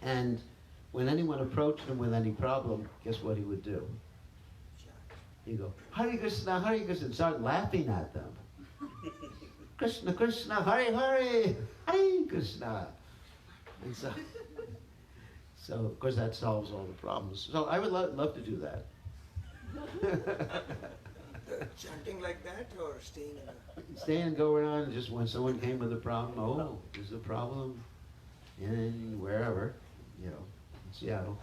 And when anyone approached him with any problem, guess what he would do? He'd go, Hare Krishna, Hare Krishna, and start laughing at them. Krishna, Krishna, Hare Hare, Hare Krishna. And so of course that solves all the problems. So I would love to do that. Chanting like that or staying in Stay and go around, just when someone came with a problem, oh, there's a problem in wherever, in Seattle.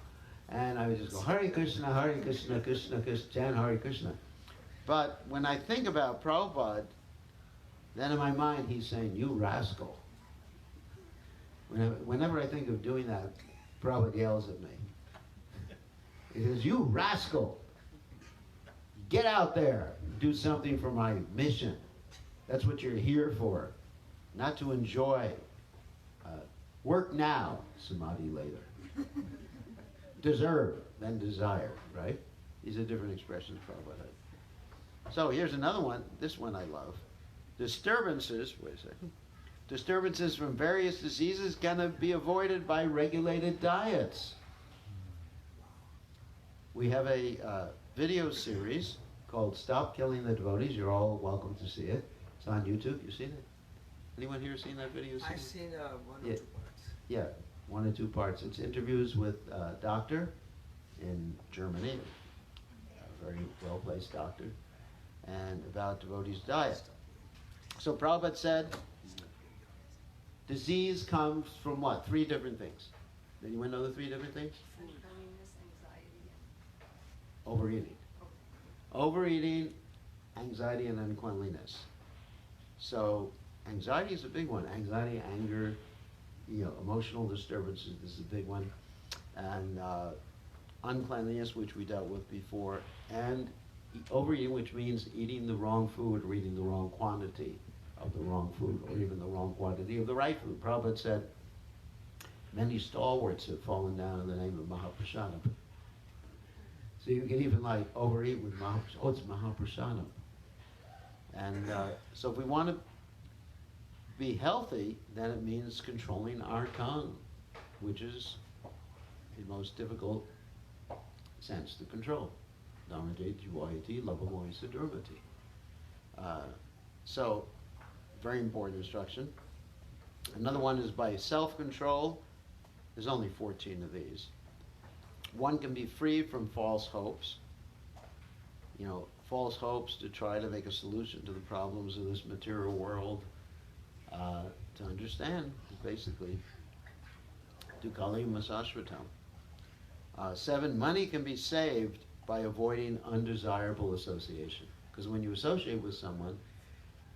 And I would just go, Hare Krishna, Hare Krishna, Krishna Krishna, chant Hare Krishna. But when I think about Prabhupada, then in my mind he's saying, you rascal. Whenever I think of doing that, Prabhupada yells at me. He says, you rascal. Get out there and do something for my mission. That's what you're here for. Not to enjoy. Work now, samadhi later. Deserve, then desire, right? These are different expressions Prabhupada had. So here's another one. This one I love. Disturbances, wait a second. Disturbances from various diseases can be avoided by regulated diets. We have a video series called Stop Killing the Devotees. You're all welcome to see it. It's on YouTube. You've seen it? Anyone here seen that video series? I've seen one or Yeah. two parts. Yeah, 1 or 2 parts. It's interviews with a doctor in Germany, a very well-placed doctor, and about devotees' diet. So Prabhupada said, disease comes from what? 3 different things. Anyone know the 3 different things? Uncleanness, anxiety, Overeating. Overeating, anxiety, and uncleanliness. So anxiety is a big one. Anxiety, anger, emotional disturbances, this is a big one. And uncleanliness, which we dealt with before. And overeating, which means eating the wrong food or eating the wrong quantity of the wrong food, or even the wrong quantity of the right food. Prabhupada said, many stalwarts have fallen down in the name of Mahaprasadam. So you can even overeat with Mahaprasadam. Oh, it's Mahaprasadam. And so if we want to be healthy, then it means controlling our tongue, which is the most difficult sense to control. Dharmajay jivayati labhamoyasa durmati. So, very important instruction. Another one is by self-control. There's only 14 of these. One can be free from false hopes. False hopes to try to make a solution to the problems of this material world. To understand, basically, dukali masashratam. 7, money can be saved by avoiding undesirable association. Because when you associate with someone,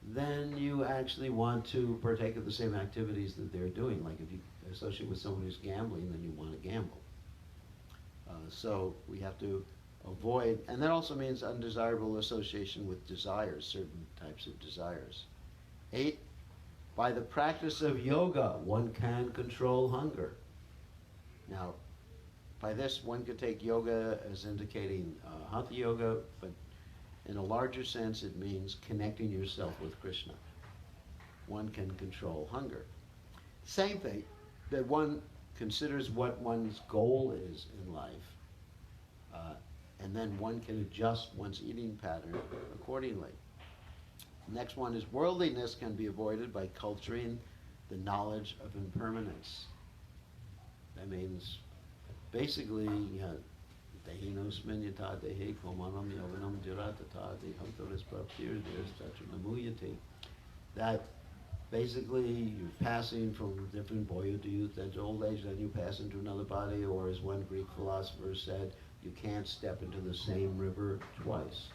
then you actually want to partake of the same activities that they're doing. Like if you associate with someone who's gambling, then you want to gamble. So we have to avoid, and that also means undesirable association with desires, certain types of desires. 8, by the practice of yoga, one can control hunger. Now, by this, one could take yoga as indicating hatha yoga, but in a larger sense, it means connecting yourself with Krishna. One can control hunger. Same thing, that one considers what one's goal is in life, and then one can adjust one's eating pattern accordingly. Next one is worldliness can be avoided by culturing the knowledge of impermanence. That means basically, dehinosmin yata dehe komanam yavanam jiratata dehamtaris praptir namuyate. That basically you're passing from different boyhood to youth, then to old age, then you pass into another body, or as one Greek philosopher said, you can't step into the same river twice,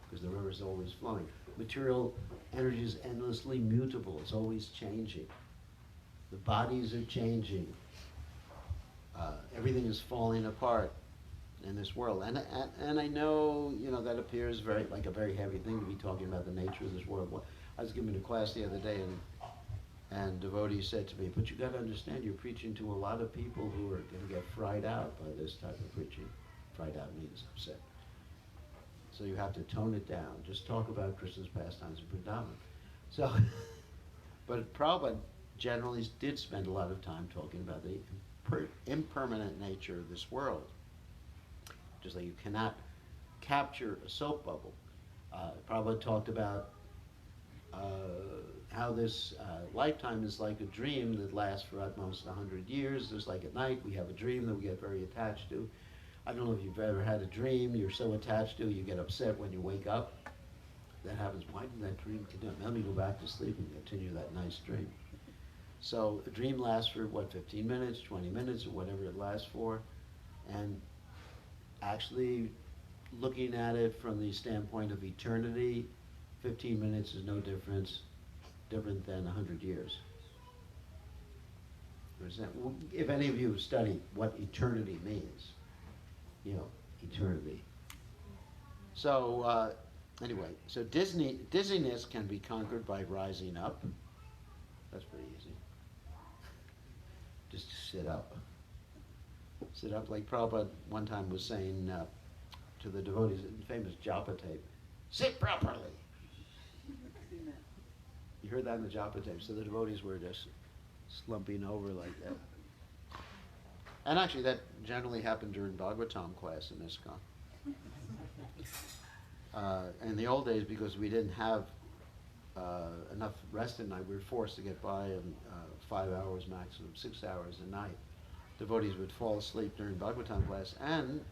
because the river is always flowing. Material energy is endlessly mutable, it's always changing. The bodies are changing. Everything is falling apart in this world. And I know, that appears like a very heavy thing to be talking about the nature of this world. I was giving a class the other day, and devotee said to me, but you got to understand, you're preaching to a lot of people who are going to get fried out by this type of preaching. Fried out means upset. So you have to tone it down. Just talk about Krishna's pastimes in Vrindavan. So, but Prabhupada generally did spend a lot of time talking about the impermanent nature of this world. Just like you cannot capture a soap bubble. Prabhupada talked about how this lifetime is like a dream that lasts for at most 100 years. Just like at night, we have a dream that we get very attached to. I don't know if you've ever had a dream you're so attached to, you get upset when you wake up. That happens. Why did that dream continue? Let me go back to sleep and continue that nice dream. So a dream lasts for, 15 minutes, 20 minutes, or whatever it lasts for. And actually looking at it from the standpoint of eternity, 15 minutes is no different than 100 years. If any of you have studied what eternity means, eternity. So anyway, so dizziness can be conquered by rising up. That's pretty easy. Just sit up. Sit up like Prabhupada one time was saying to the devotees, the famous japa tape, sit properly. You heard that in the japa tape. So the devotees were just slumping over like that. And actually that generally happened during Bhagavatam class in ISKCON. In the old days, because we didn't have enough rest at night, we were forced to get by in 5 hours maximum, 6 hours a night. Devotees would fall asleep during Bhagavatam class, and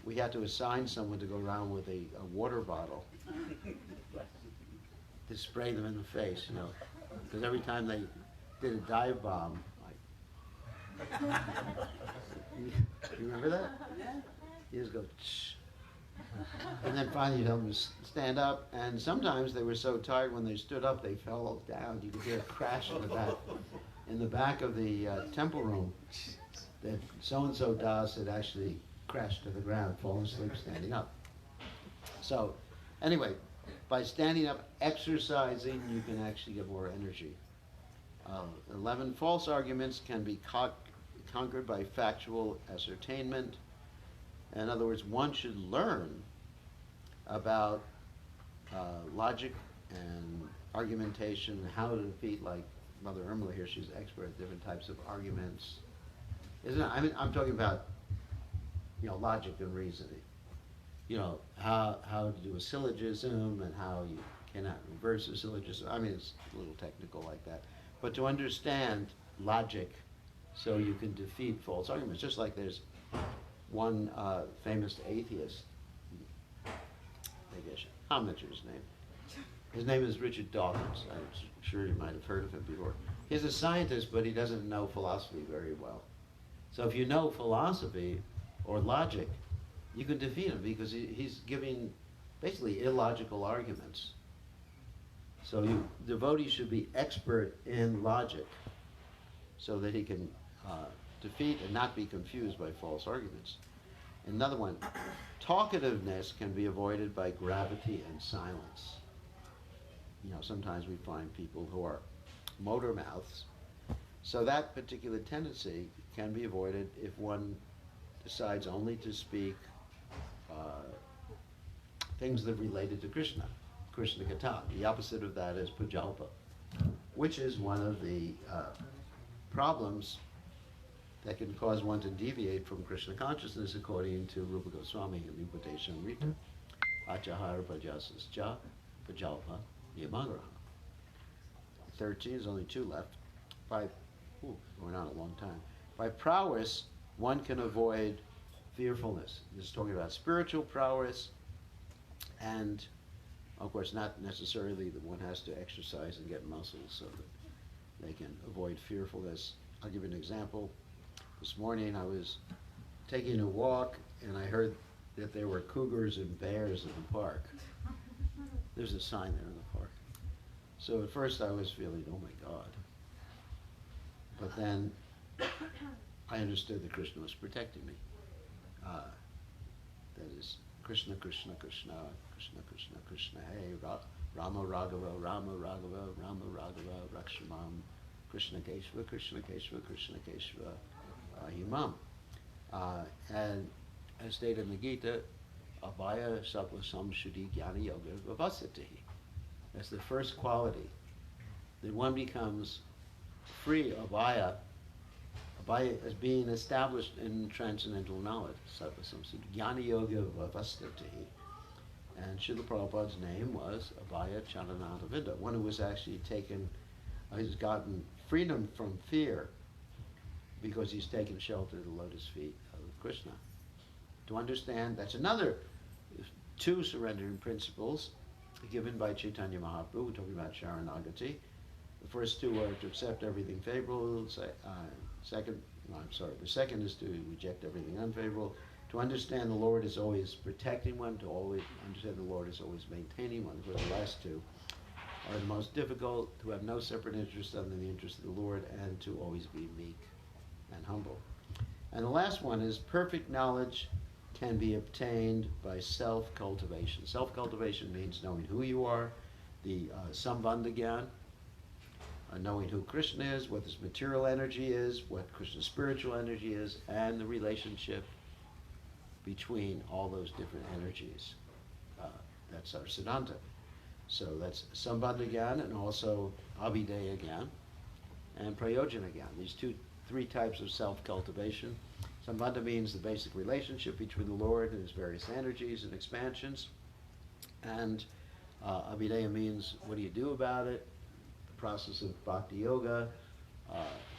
we had to assign someone to go around with a water bottle to spray them in the face, because every time they did a dive bomb, you remember that? You just go, shh. And then finally you'd help them stand up, and sometimes they were so tired when they stood up they fell down. You could hear a crash in the back of the temple room that so-and-so Das had actually crashed to the ground, fallen asleep standing up. So anyway, by standing up, exercising, you can actually get more energy. 11 false arguments can be conquered by factual ascertainment. In other words, one should learn about logic and argumentation, how to defeat, like Mother Irmela here, she's an expert at different types of arguments. Isn't it? I mean, I'm talking about, logic and reasoning. How to do a syllogism and how you cannot reverse a syllogism. I mean, it's a little technical like that. But to understand logic so you can defeat false arguments, just like there's one famous atheist, I'll mention his name. His name is Richard Dawkins. I'm sure you might have heard of him before. He's a scientist, but he doesn't know philosophy very well. So if you know philosophy or logic, you can defeat him because he's giving basically illogical arguments. So devotees should be expert in logic so that he can defeat and not be confused by false arguments. Another one, talkativeness can be avoided by gravity and silence. Sometimes we find people who are motor mouths. So that particular tendency can be avoided if one decides only to speak things that are related to Krishna Katha. The opposite of that is Pujalpa, which is one of the problems that can cause one to deviate from Krishna consciousness, according to Rupa Goswami in Upadeshamrita. Achahara Pajasascha Pajalpa Yamagraha. 13, there's only 2 left. Going on a long time. By prowess, one can avoid fearfulness. This is talking about spiritual prowess, and of course not necessarily that one has to exercise and get muscles so that they can avoid fearfulness. I'll give you an example. This morning I was taking a walk and I heard that there were cougars and bears in the park. There's a sign there in the park. So at first I was feeling, oh my God. But then I understood that Krishna was protecting me. That is, Krishna, Krishna, Krishna, Krishna, Krishna, Krishna, Hey, Rama Raghava, Rama Raghava, Rama Raghava, Rakshamam, Krishna Keshava, Krishna Keshava, Krishna Keshava, Imam. And as stated in the Gita, Abhaya Sattva Samshuddhi Jnana Yoga Vavasatihi. That's the first quality. That one becomes free, Abhaya as being established in transcendental knowledge. Sattva Samshuddhi Jnana Yoga Vavasatihi. And Srila Prabhupada's name was Abhaya Charanadavinda, one who was actually taken, he's gotten freedom from fear because he's taken shelter at the lotus feet of Krishna. To understand, that's another two surrendering principles given by Chaitanya Mahaprabhu. We're talking about Sharanagati. The first two are to accept everything favorable. The second is to reject everything unfavorable. To understand the Lord is always protecting one, to always understand the Lord is always maintaining one, where the last two are the most difficult, to have no separate interest other than the interest of the Lord, and to always be meek and humble. And the last one is perfect knowledge can be obtained by self-cultivation. Self-cultivation means knowing who you are, the Sambandha Gyan, knowing who Krishna is, what this material energy is, what Krishna's spiritual energy is, and the relationship between all those different energies. That's our Siddhanta. So that's Sambandha Gyan and also Abhideya Gyan and Prayojana Gyan. These three types of self-cultivation. Sambandha means the basic relationship between the Lord and his various energies and expansions. And Abhideya means what do you do about it? The process of Bhakti Yoga,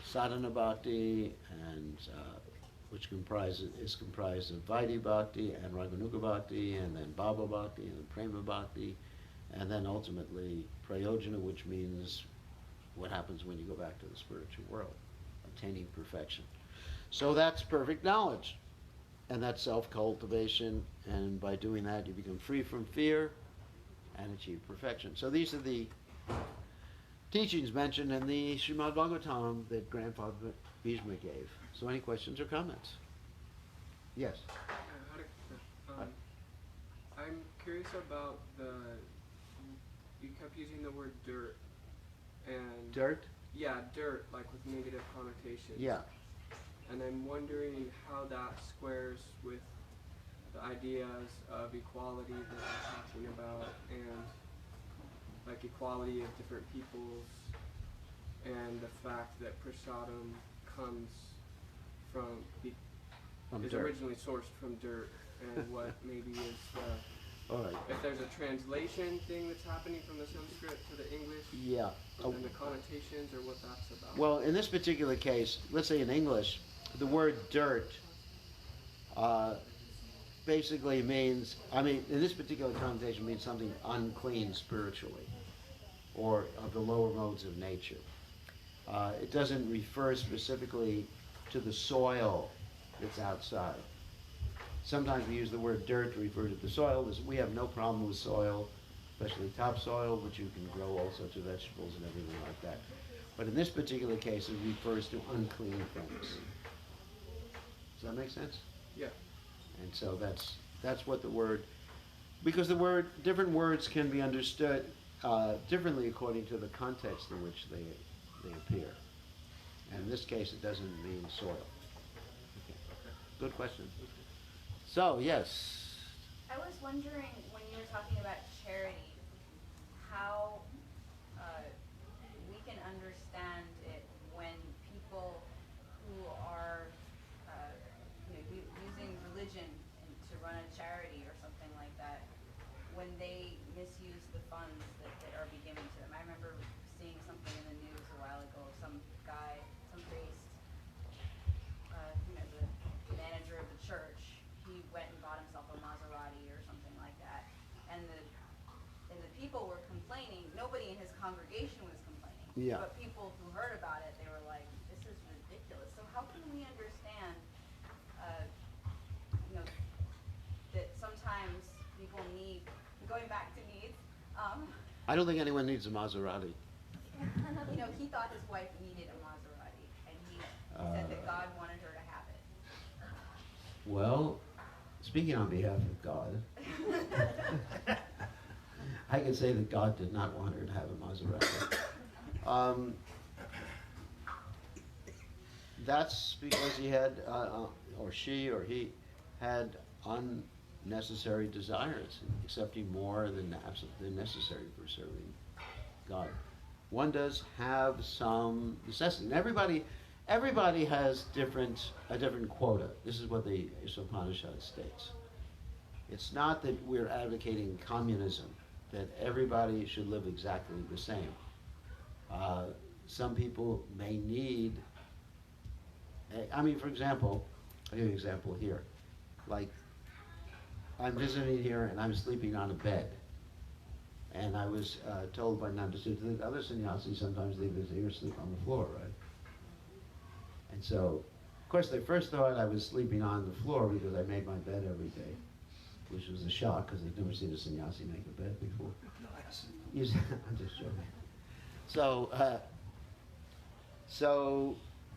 Sadhana Bhakti, and which is comprised of Vaidhi Bhakti and Raganuga Bhakti, and then Bhava Bhakti, and then Prema Bhakti, and then ultimately Prayojana, which means what happens when you go back to the spiritual world, attaining perfection. So that's perfect knowledge, and that's self-cultivation, and by doing that you become free from fear and achieve perfection. So these are the teachings mentioned in the Srimad Bhagavatam that Grandfather Bhishma gave. So any questions or comments? Yes? I'm curious about you kept using the word dirt. And Dirt? Yeah, dirt, like with negative connotations. Yeah. And I'm wondering how that squares with the ideas of equality that we're talking about, and like equality of different peoples, and the fact that prasadam comes from is dirt. originally sourced from dirt, and what maybe is All right. if there's a translation thing that's happening from the Sanskrit to the English, Yeah. and the connotations, or what that's about. Well, in this particular case, let's say in English, the word dirt basically means, in this particular connotation means something unclean spiritually, or of the lower modes of nature. It doesn't refer specifically to the soil that's outside. Sometimes we use the word dirt to refer to the soil. We have no problem with soil, especially topsoil, which you can grow all sorts of vegetables and everything like that. But in this particular case, it refers to unclean things. Does that make sense? Yeah. And so that's what the word, because different words can be understood differently according to the context in which they appear. And in this case, it doesn't mean soil. Okay. Good question. So, yes. I was wondering, when you were talking about charity, how we can understand it when people who are using religion to run a charity or something like that, when they misuse the funds that are being given to them. I remember seeing something in the news a while ago of some guy, some priest, the manager of the church. He went and bought himself a Maserati or something like that, and the people were complaining. Nobody in his congregation was complaining, Yeah. but people who heard about it, they were like, "This is ridiculous." So how can we understand, that sometimes people need, going back to needs, I don't think anyone needs a Maserati. he thought his wife needed a Maserati, and he said that God wanted her to have it. Well, speaking on behalf of God, I can say that God did not want her to have a Maserati. That's because he had, or she or he had unnecessary desires, accepting more than absolutely necessary for serving God. One does have some necessity. And everybody has a different quota. This is what the Upanishad states. It's not that we're advocating communism, that everybody should live exactly the same. Some people may need, for example, I'll give you an example here. Like, I'm visiting here and I'm sleeping on a bed. And I was told by non-disciplined, other sannyasis sometimes they visit here sleep on the floor, right? And so, of course, they first thought I was sleeping on the floor because I made my bed every day, which was a shock because they've never seen a sannyasi make a bed before. I'm just joking. So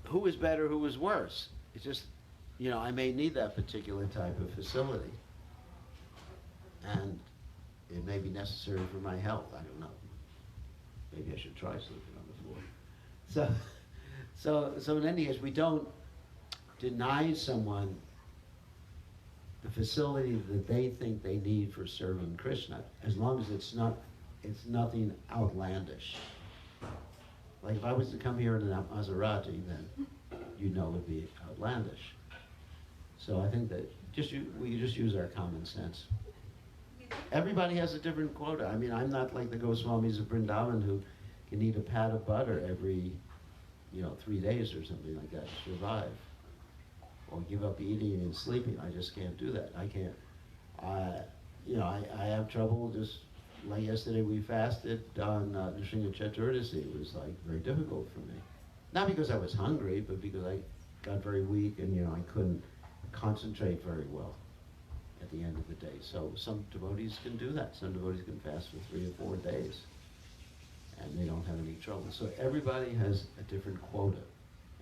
who was better, who was worse? It's just, I may need that particular type of facility. And it may be necessary for my health, I don't know. Maybe I should try sleeping on the floor. So in any case, we don't deny someone the facility that they think they need for serving Krishna, as long as it's nothing outlandish. Like if I was to come here in a Maserati, then it would be outlandish. So I think that we just use our common sense. Everybody has a different quota. I'm not like the Goswamis of Vrindavan who can eat a pat of butter every, 3 days or something like that to survive. Or give up eating and sleeping. I just can't do that. I can't. I have trouble. Just like yesterday, we fasted on Nrsimha Chaturdashi. It was like very difficult for me. Not because I was hungry, but because I got very weak and I couldn't concentrate very well at the end of the day. So some devotees can do that. Some devotees can fast for 3 or 4 days, and they don't have any trouble. So everybody has a different quota,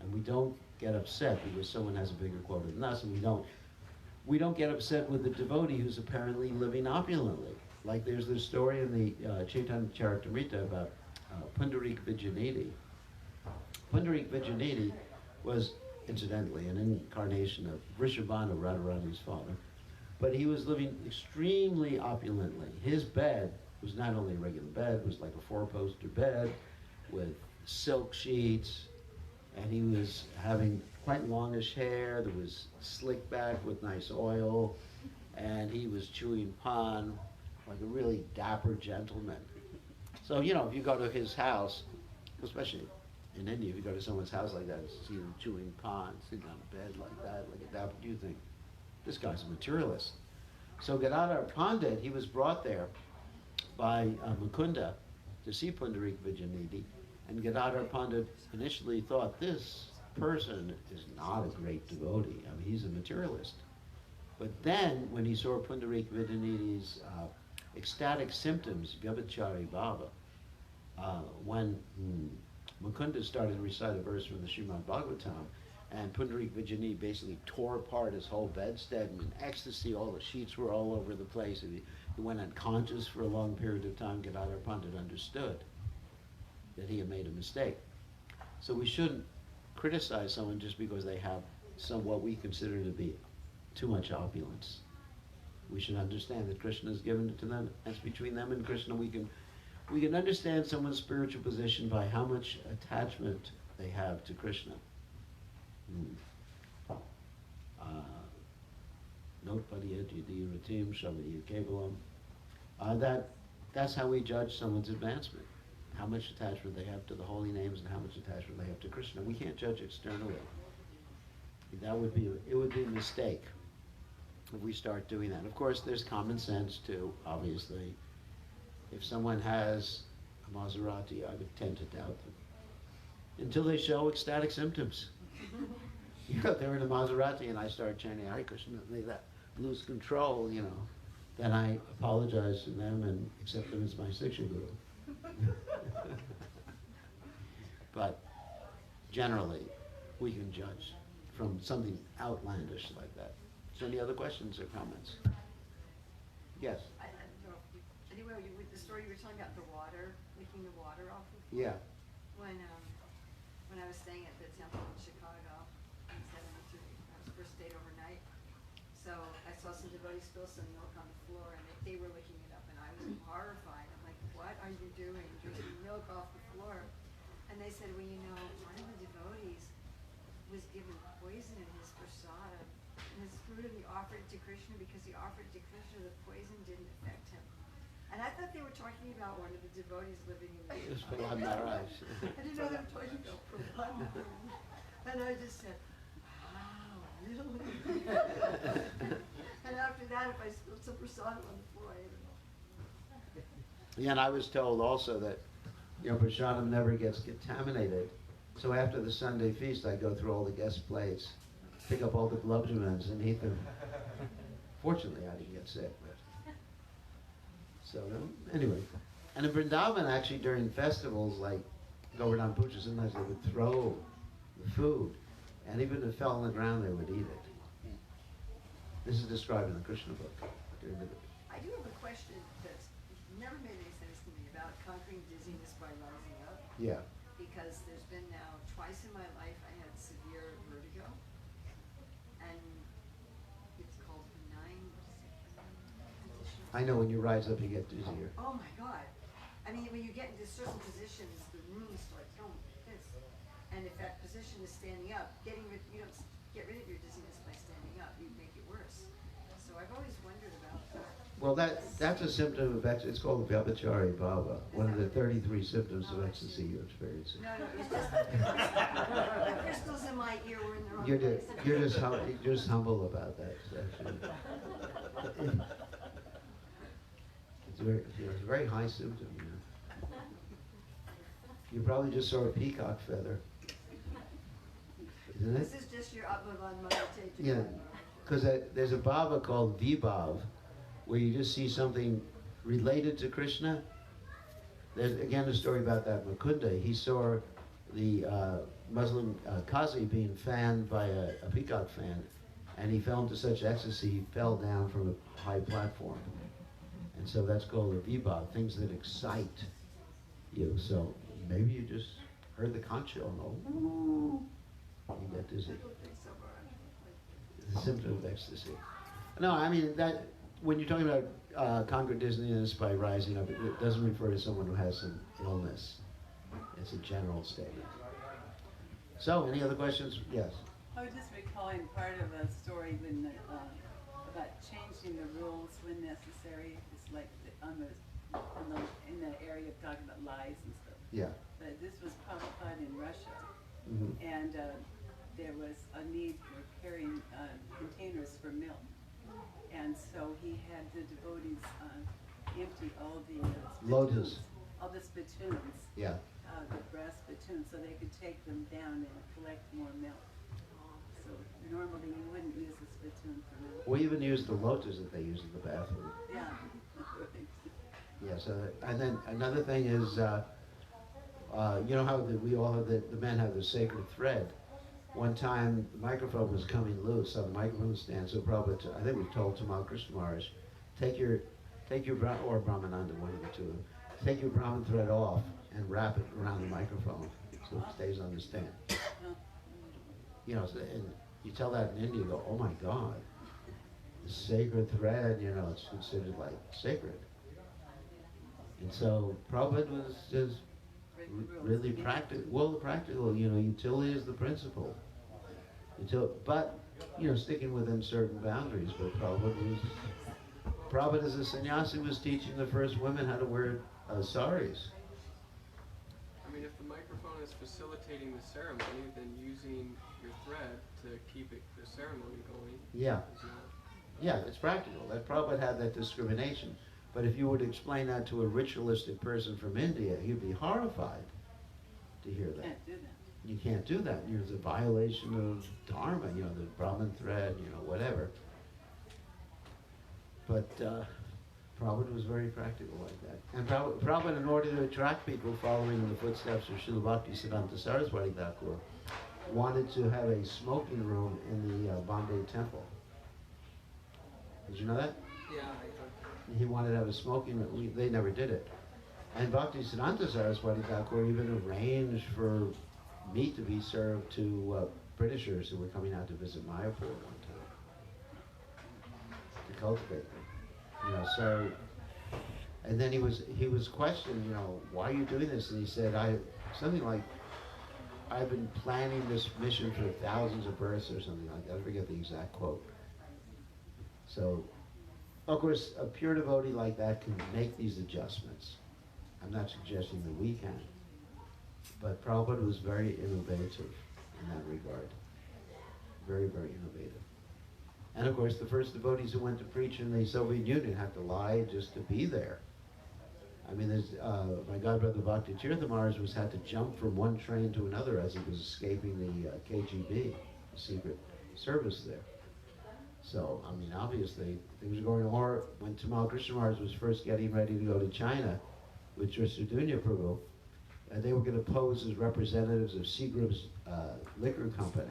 and we don't get upset because someone has a bigger quota than us, and we don't get upset with the devotee who's apparently living opulently. Like there's this story in the Chaitanya Charitamrita about Pundarik Vijayanidhi. Pundarik Vijayanidhi was, incidentally, an incarnation of Vrishabhanu, Radharani's father, but he was living extremely opulently. His bed was not only a regular bed, it was like a 4-poster bed with silk sheets, and he was having quite longish hair that was slicked back with nice oil, and he was chewing pan like a really dapper gentleman. So, if you go to his house, especially in India, if you go to someone's house like that and see him chewing pan, sitting on a bed like that, like a dapper, you think, this guy's a materialist. So Gadadhar Pandit, he was brought there by Mukunda to see Pundarik Vijayanidhi, and Gadadhar Pandit initially thought, this person is not a great devotee. He's a materialist. But then, when he saw Pundarik Vijayanidhi's ecstatic symptoms, Vyabhachari Bhava, when Mukunda started to recite a verse from the Srimad Bhagavatam, and Pundarik Vijayanidhi basically tore apart his whole bedstead, and in ecstasy, all the sheets were all over the place, and he went unconscious for a long period of time. Gadadhar Pandit understood that he had made a mistake. So we shouldn't criticize someone just because they have what we consider to be too much opulence. We should understand that Krishna has given it to them. It's between them and Krishna. We can understand someone's spiritual position by how much attachment they have to Krishna. That's how we judge someone's advancement. How much attachment they have to the holy names and how much attachment they have to Krishna. We can't judge externally. It would be a mistake if we start doing that. Of course, there's common sense too, obviously. If someone has a Maserati, I would tend to doubt them. Until they show ecstatic symptoms. They're in a Maserati and I start chanting Hare Krishna, and they lose control, then I apologize to them and accept them as my Siksha Guru. But generally, we can judge from something outlandish like that. So any other questions or comments? Yes? Anywhere with the story you were telling about the water, licking the water off the floor. Yeah. When I was staying at the temple in Chicago in '73, I was first stayed overnight. So I saw some devotees spill some milk on the floor, and they were licking it up, and I was horrified. I'm like, what are you doing, drinking milk off the floor? And they said, well, you know, one of the devotees was given poison in his prasada, and his food, and he offered it to Krishna because he offered it to Krishna. The poison didn't affect him. And I thought they were talking about one of the devotees living in the It's Prahlad Maharaj. I didn't know they were talking about Prahlad Maharaj. And I just said, wow, really? And after that, if I spilled some prasadam on the floor, I ate it all. Yeah, and I was told also that, you know, prasadam never gets contaminated. So after the Sunday feast, I go through all the guest plates, pick up all the globulins and eat them. Fortunately, I didn't get sick. But so anyway, and in Vrindavan, actually during festivals like Govardhan Puja, sometimes they would throw the food, and even if it fell on the ground, they would eat it. This is described in the Krishna book. I do have a question that's never made any sense to me about conquering dizziness by rising up. Yeah. Because there's been now twice in my life I had severe vertigo, and it's called benign condition. I know when you rise up, you get dizzier. Oh my God! I mean, when you get into certain positions, the room starts going like this, and if that position is standing up, you don't get rid of your dizziness by standing up. You make it worse. So I've always wondered about that. Well, that's a symptom of ecstasy. It's called Vyabhachari Bhava, one of the 33 symptoms of ecstasy you're experiencing. No, it's just the crystals in my ear were in the wrong place. You're just humble about that, actually. It's a very high symptom, you know. You probably just saw a peacock feather, isn't it? This is just your Abhavan meditation. Yeah, because there's a bhava called vibhav, where you just see something related to Krishna. There's again a story about that Mukunda. He saw the Muslim Qazi being fanned by a peacock fan, and he fell into such ecstasy he fell down from a high platform. And so that's called a vibhav, things that excite you. So maybe you just heard the conch shell and ooh, you get dizzy. It's a symptom of ecstasy. No, I mean that when you're talking about conquer dizziness by rising up, it doesn't refer to someone who has some illness. It's a general statement. So, any other questions? Yes. I was just recalling part of a story when about changing the rules when necessary. It's like in the area of talking about lies and stuff. Yeah. But this was Prabhupada in Russia, Mm-hmm. and there was a need for carrying containers for milk, and so he had the devotees empty all the Lotus. all the spittoons, Yeah. the brass spittoons, so they could take them down and collect more milk. So normally you wouldn't use a spittoon for milk. We even use the lotus that they use in the bathroom. Yeah. Yeah. So, and then another thing is, you know how we all have the men have the sacred thread. One time the microphone was coming loose on the microphone stand, so Prabhupada, I think we told Tamal Krishna Maharaj, take your or Brahmananda, one of the two, take your Brahman thread off and wrap it around the microphone so it stays on the stand. You know, and you tell that in India, you go, oh my God, the sacred thread, you know, it's considered like sacred. And so Prabhupada was just really practical. Well, the practical, you know, utility is the principle. But, you know, sticking within certain boundaries. But Prabhupada as a sannyasi was teaching the first women how to wear saris. I mean, if the microphone is facilitating the ceremony, then using your thread to keep the ceremony going. Yeah. Is not. Yeah, it's practical. That Prabhupada had that discrimination. But if you would explain that to a ritualistic person from India, he'd be horrified to hear that. Can't do that. You can't do that. It's a violation of dharma, you know, the Brahman thread, you know, whatever. But Prabhupada was very practical like that. And Prabhupada, in order to attract people following in the footsteps of Srila Bhakti Siddhanta Saraswati Thakur, wanted to have a smoking room in the Bombay temple. Did you know that? Yeah, I heard. he wanted to have a smoking room. They never did it. And Bhaktisiddhanta Saraswati Thakur even arranged for meat to be served to Britishers who were coming out to visit Mayapur one time to cultivate them. You know, so, and then he was questioned, you know, why are you doing this? And he said, something like, I've been planning this mission for thousands of births or something like that. I forget the exact quote. So, of course, a pure devotee like that can make these adjustments. I'm not suggesting that we can. But Prabhupada was very innovative in that regard. Very, very innovative. And of course, the first devotees who went to preach in the Soviet Union had to lie just to be there. I mean, my godbrother Bhakti Tirtha Maharaj had to jump from one train to another as he was escaping the KGB, the secret service there. So, I mean, obviously, things were going on. Or when Tamal Krishna Maharaj was first getting ready to go to China with Tristudunya Prabhu, they were going to pose as representatives of Seagram's liquor company.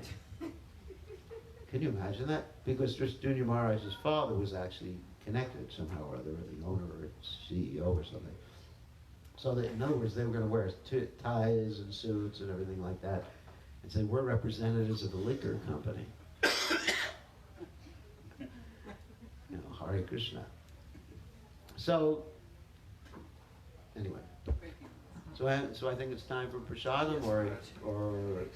Can you imagine that? Because Tristudunya Maharaj's father was actually connected somehow or other, the owner or CEO or something. So that, in other words, they were going to wear ties and suits and everything like that, and say, we're representatives of the liquor company. You know, Hare Krishna. So, anyway. So I think it's time for prasadam or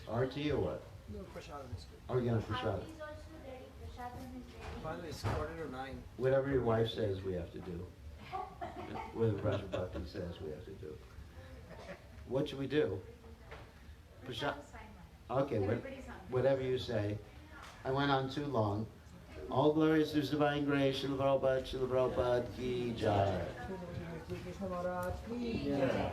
arti or what? No, prasadam is good. Oh, you're gonna prasadam. Aarti is also ready. Prasadam is ready. Finally, it's 8:45. Whatever your wife says we have to do. Whatever Raja Bhakti says we have to do. What should we do? Prasad. Okay, whatever you say. I went on too long. All glories to Divine Grace, Srila Prabhupada ki jai. Krishna Maharaj ki jai.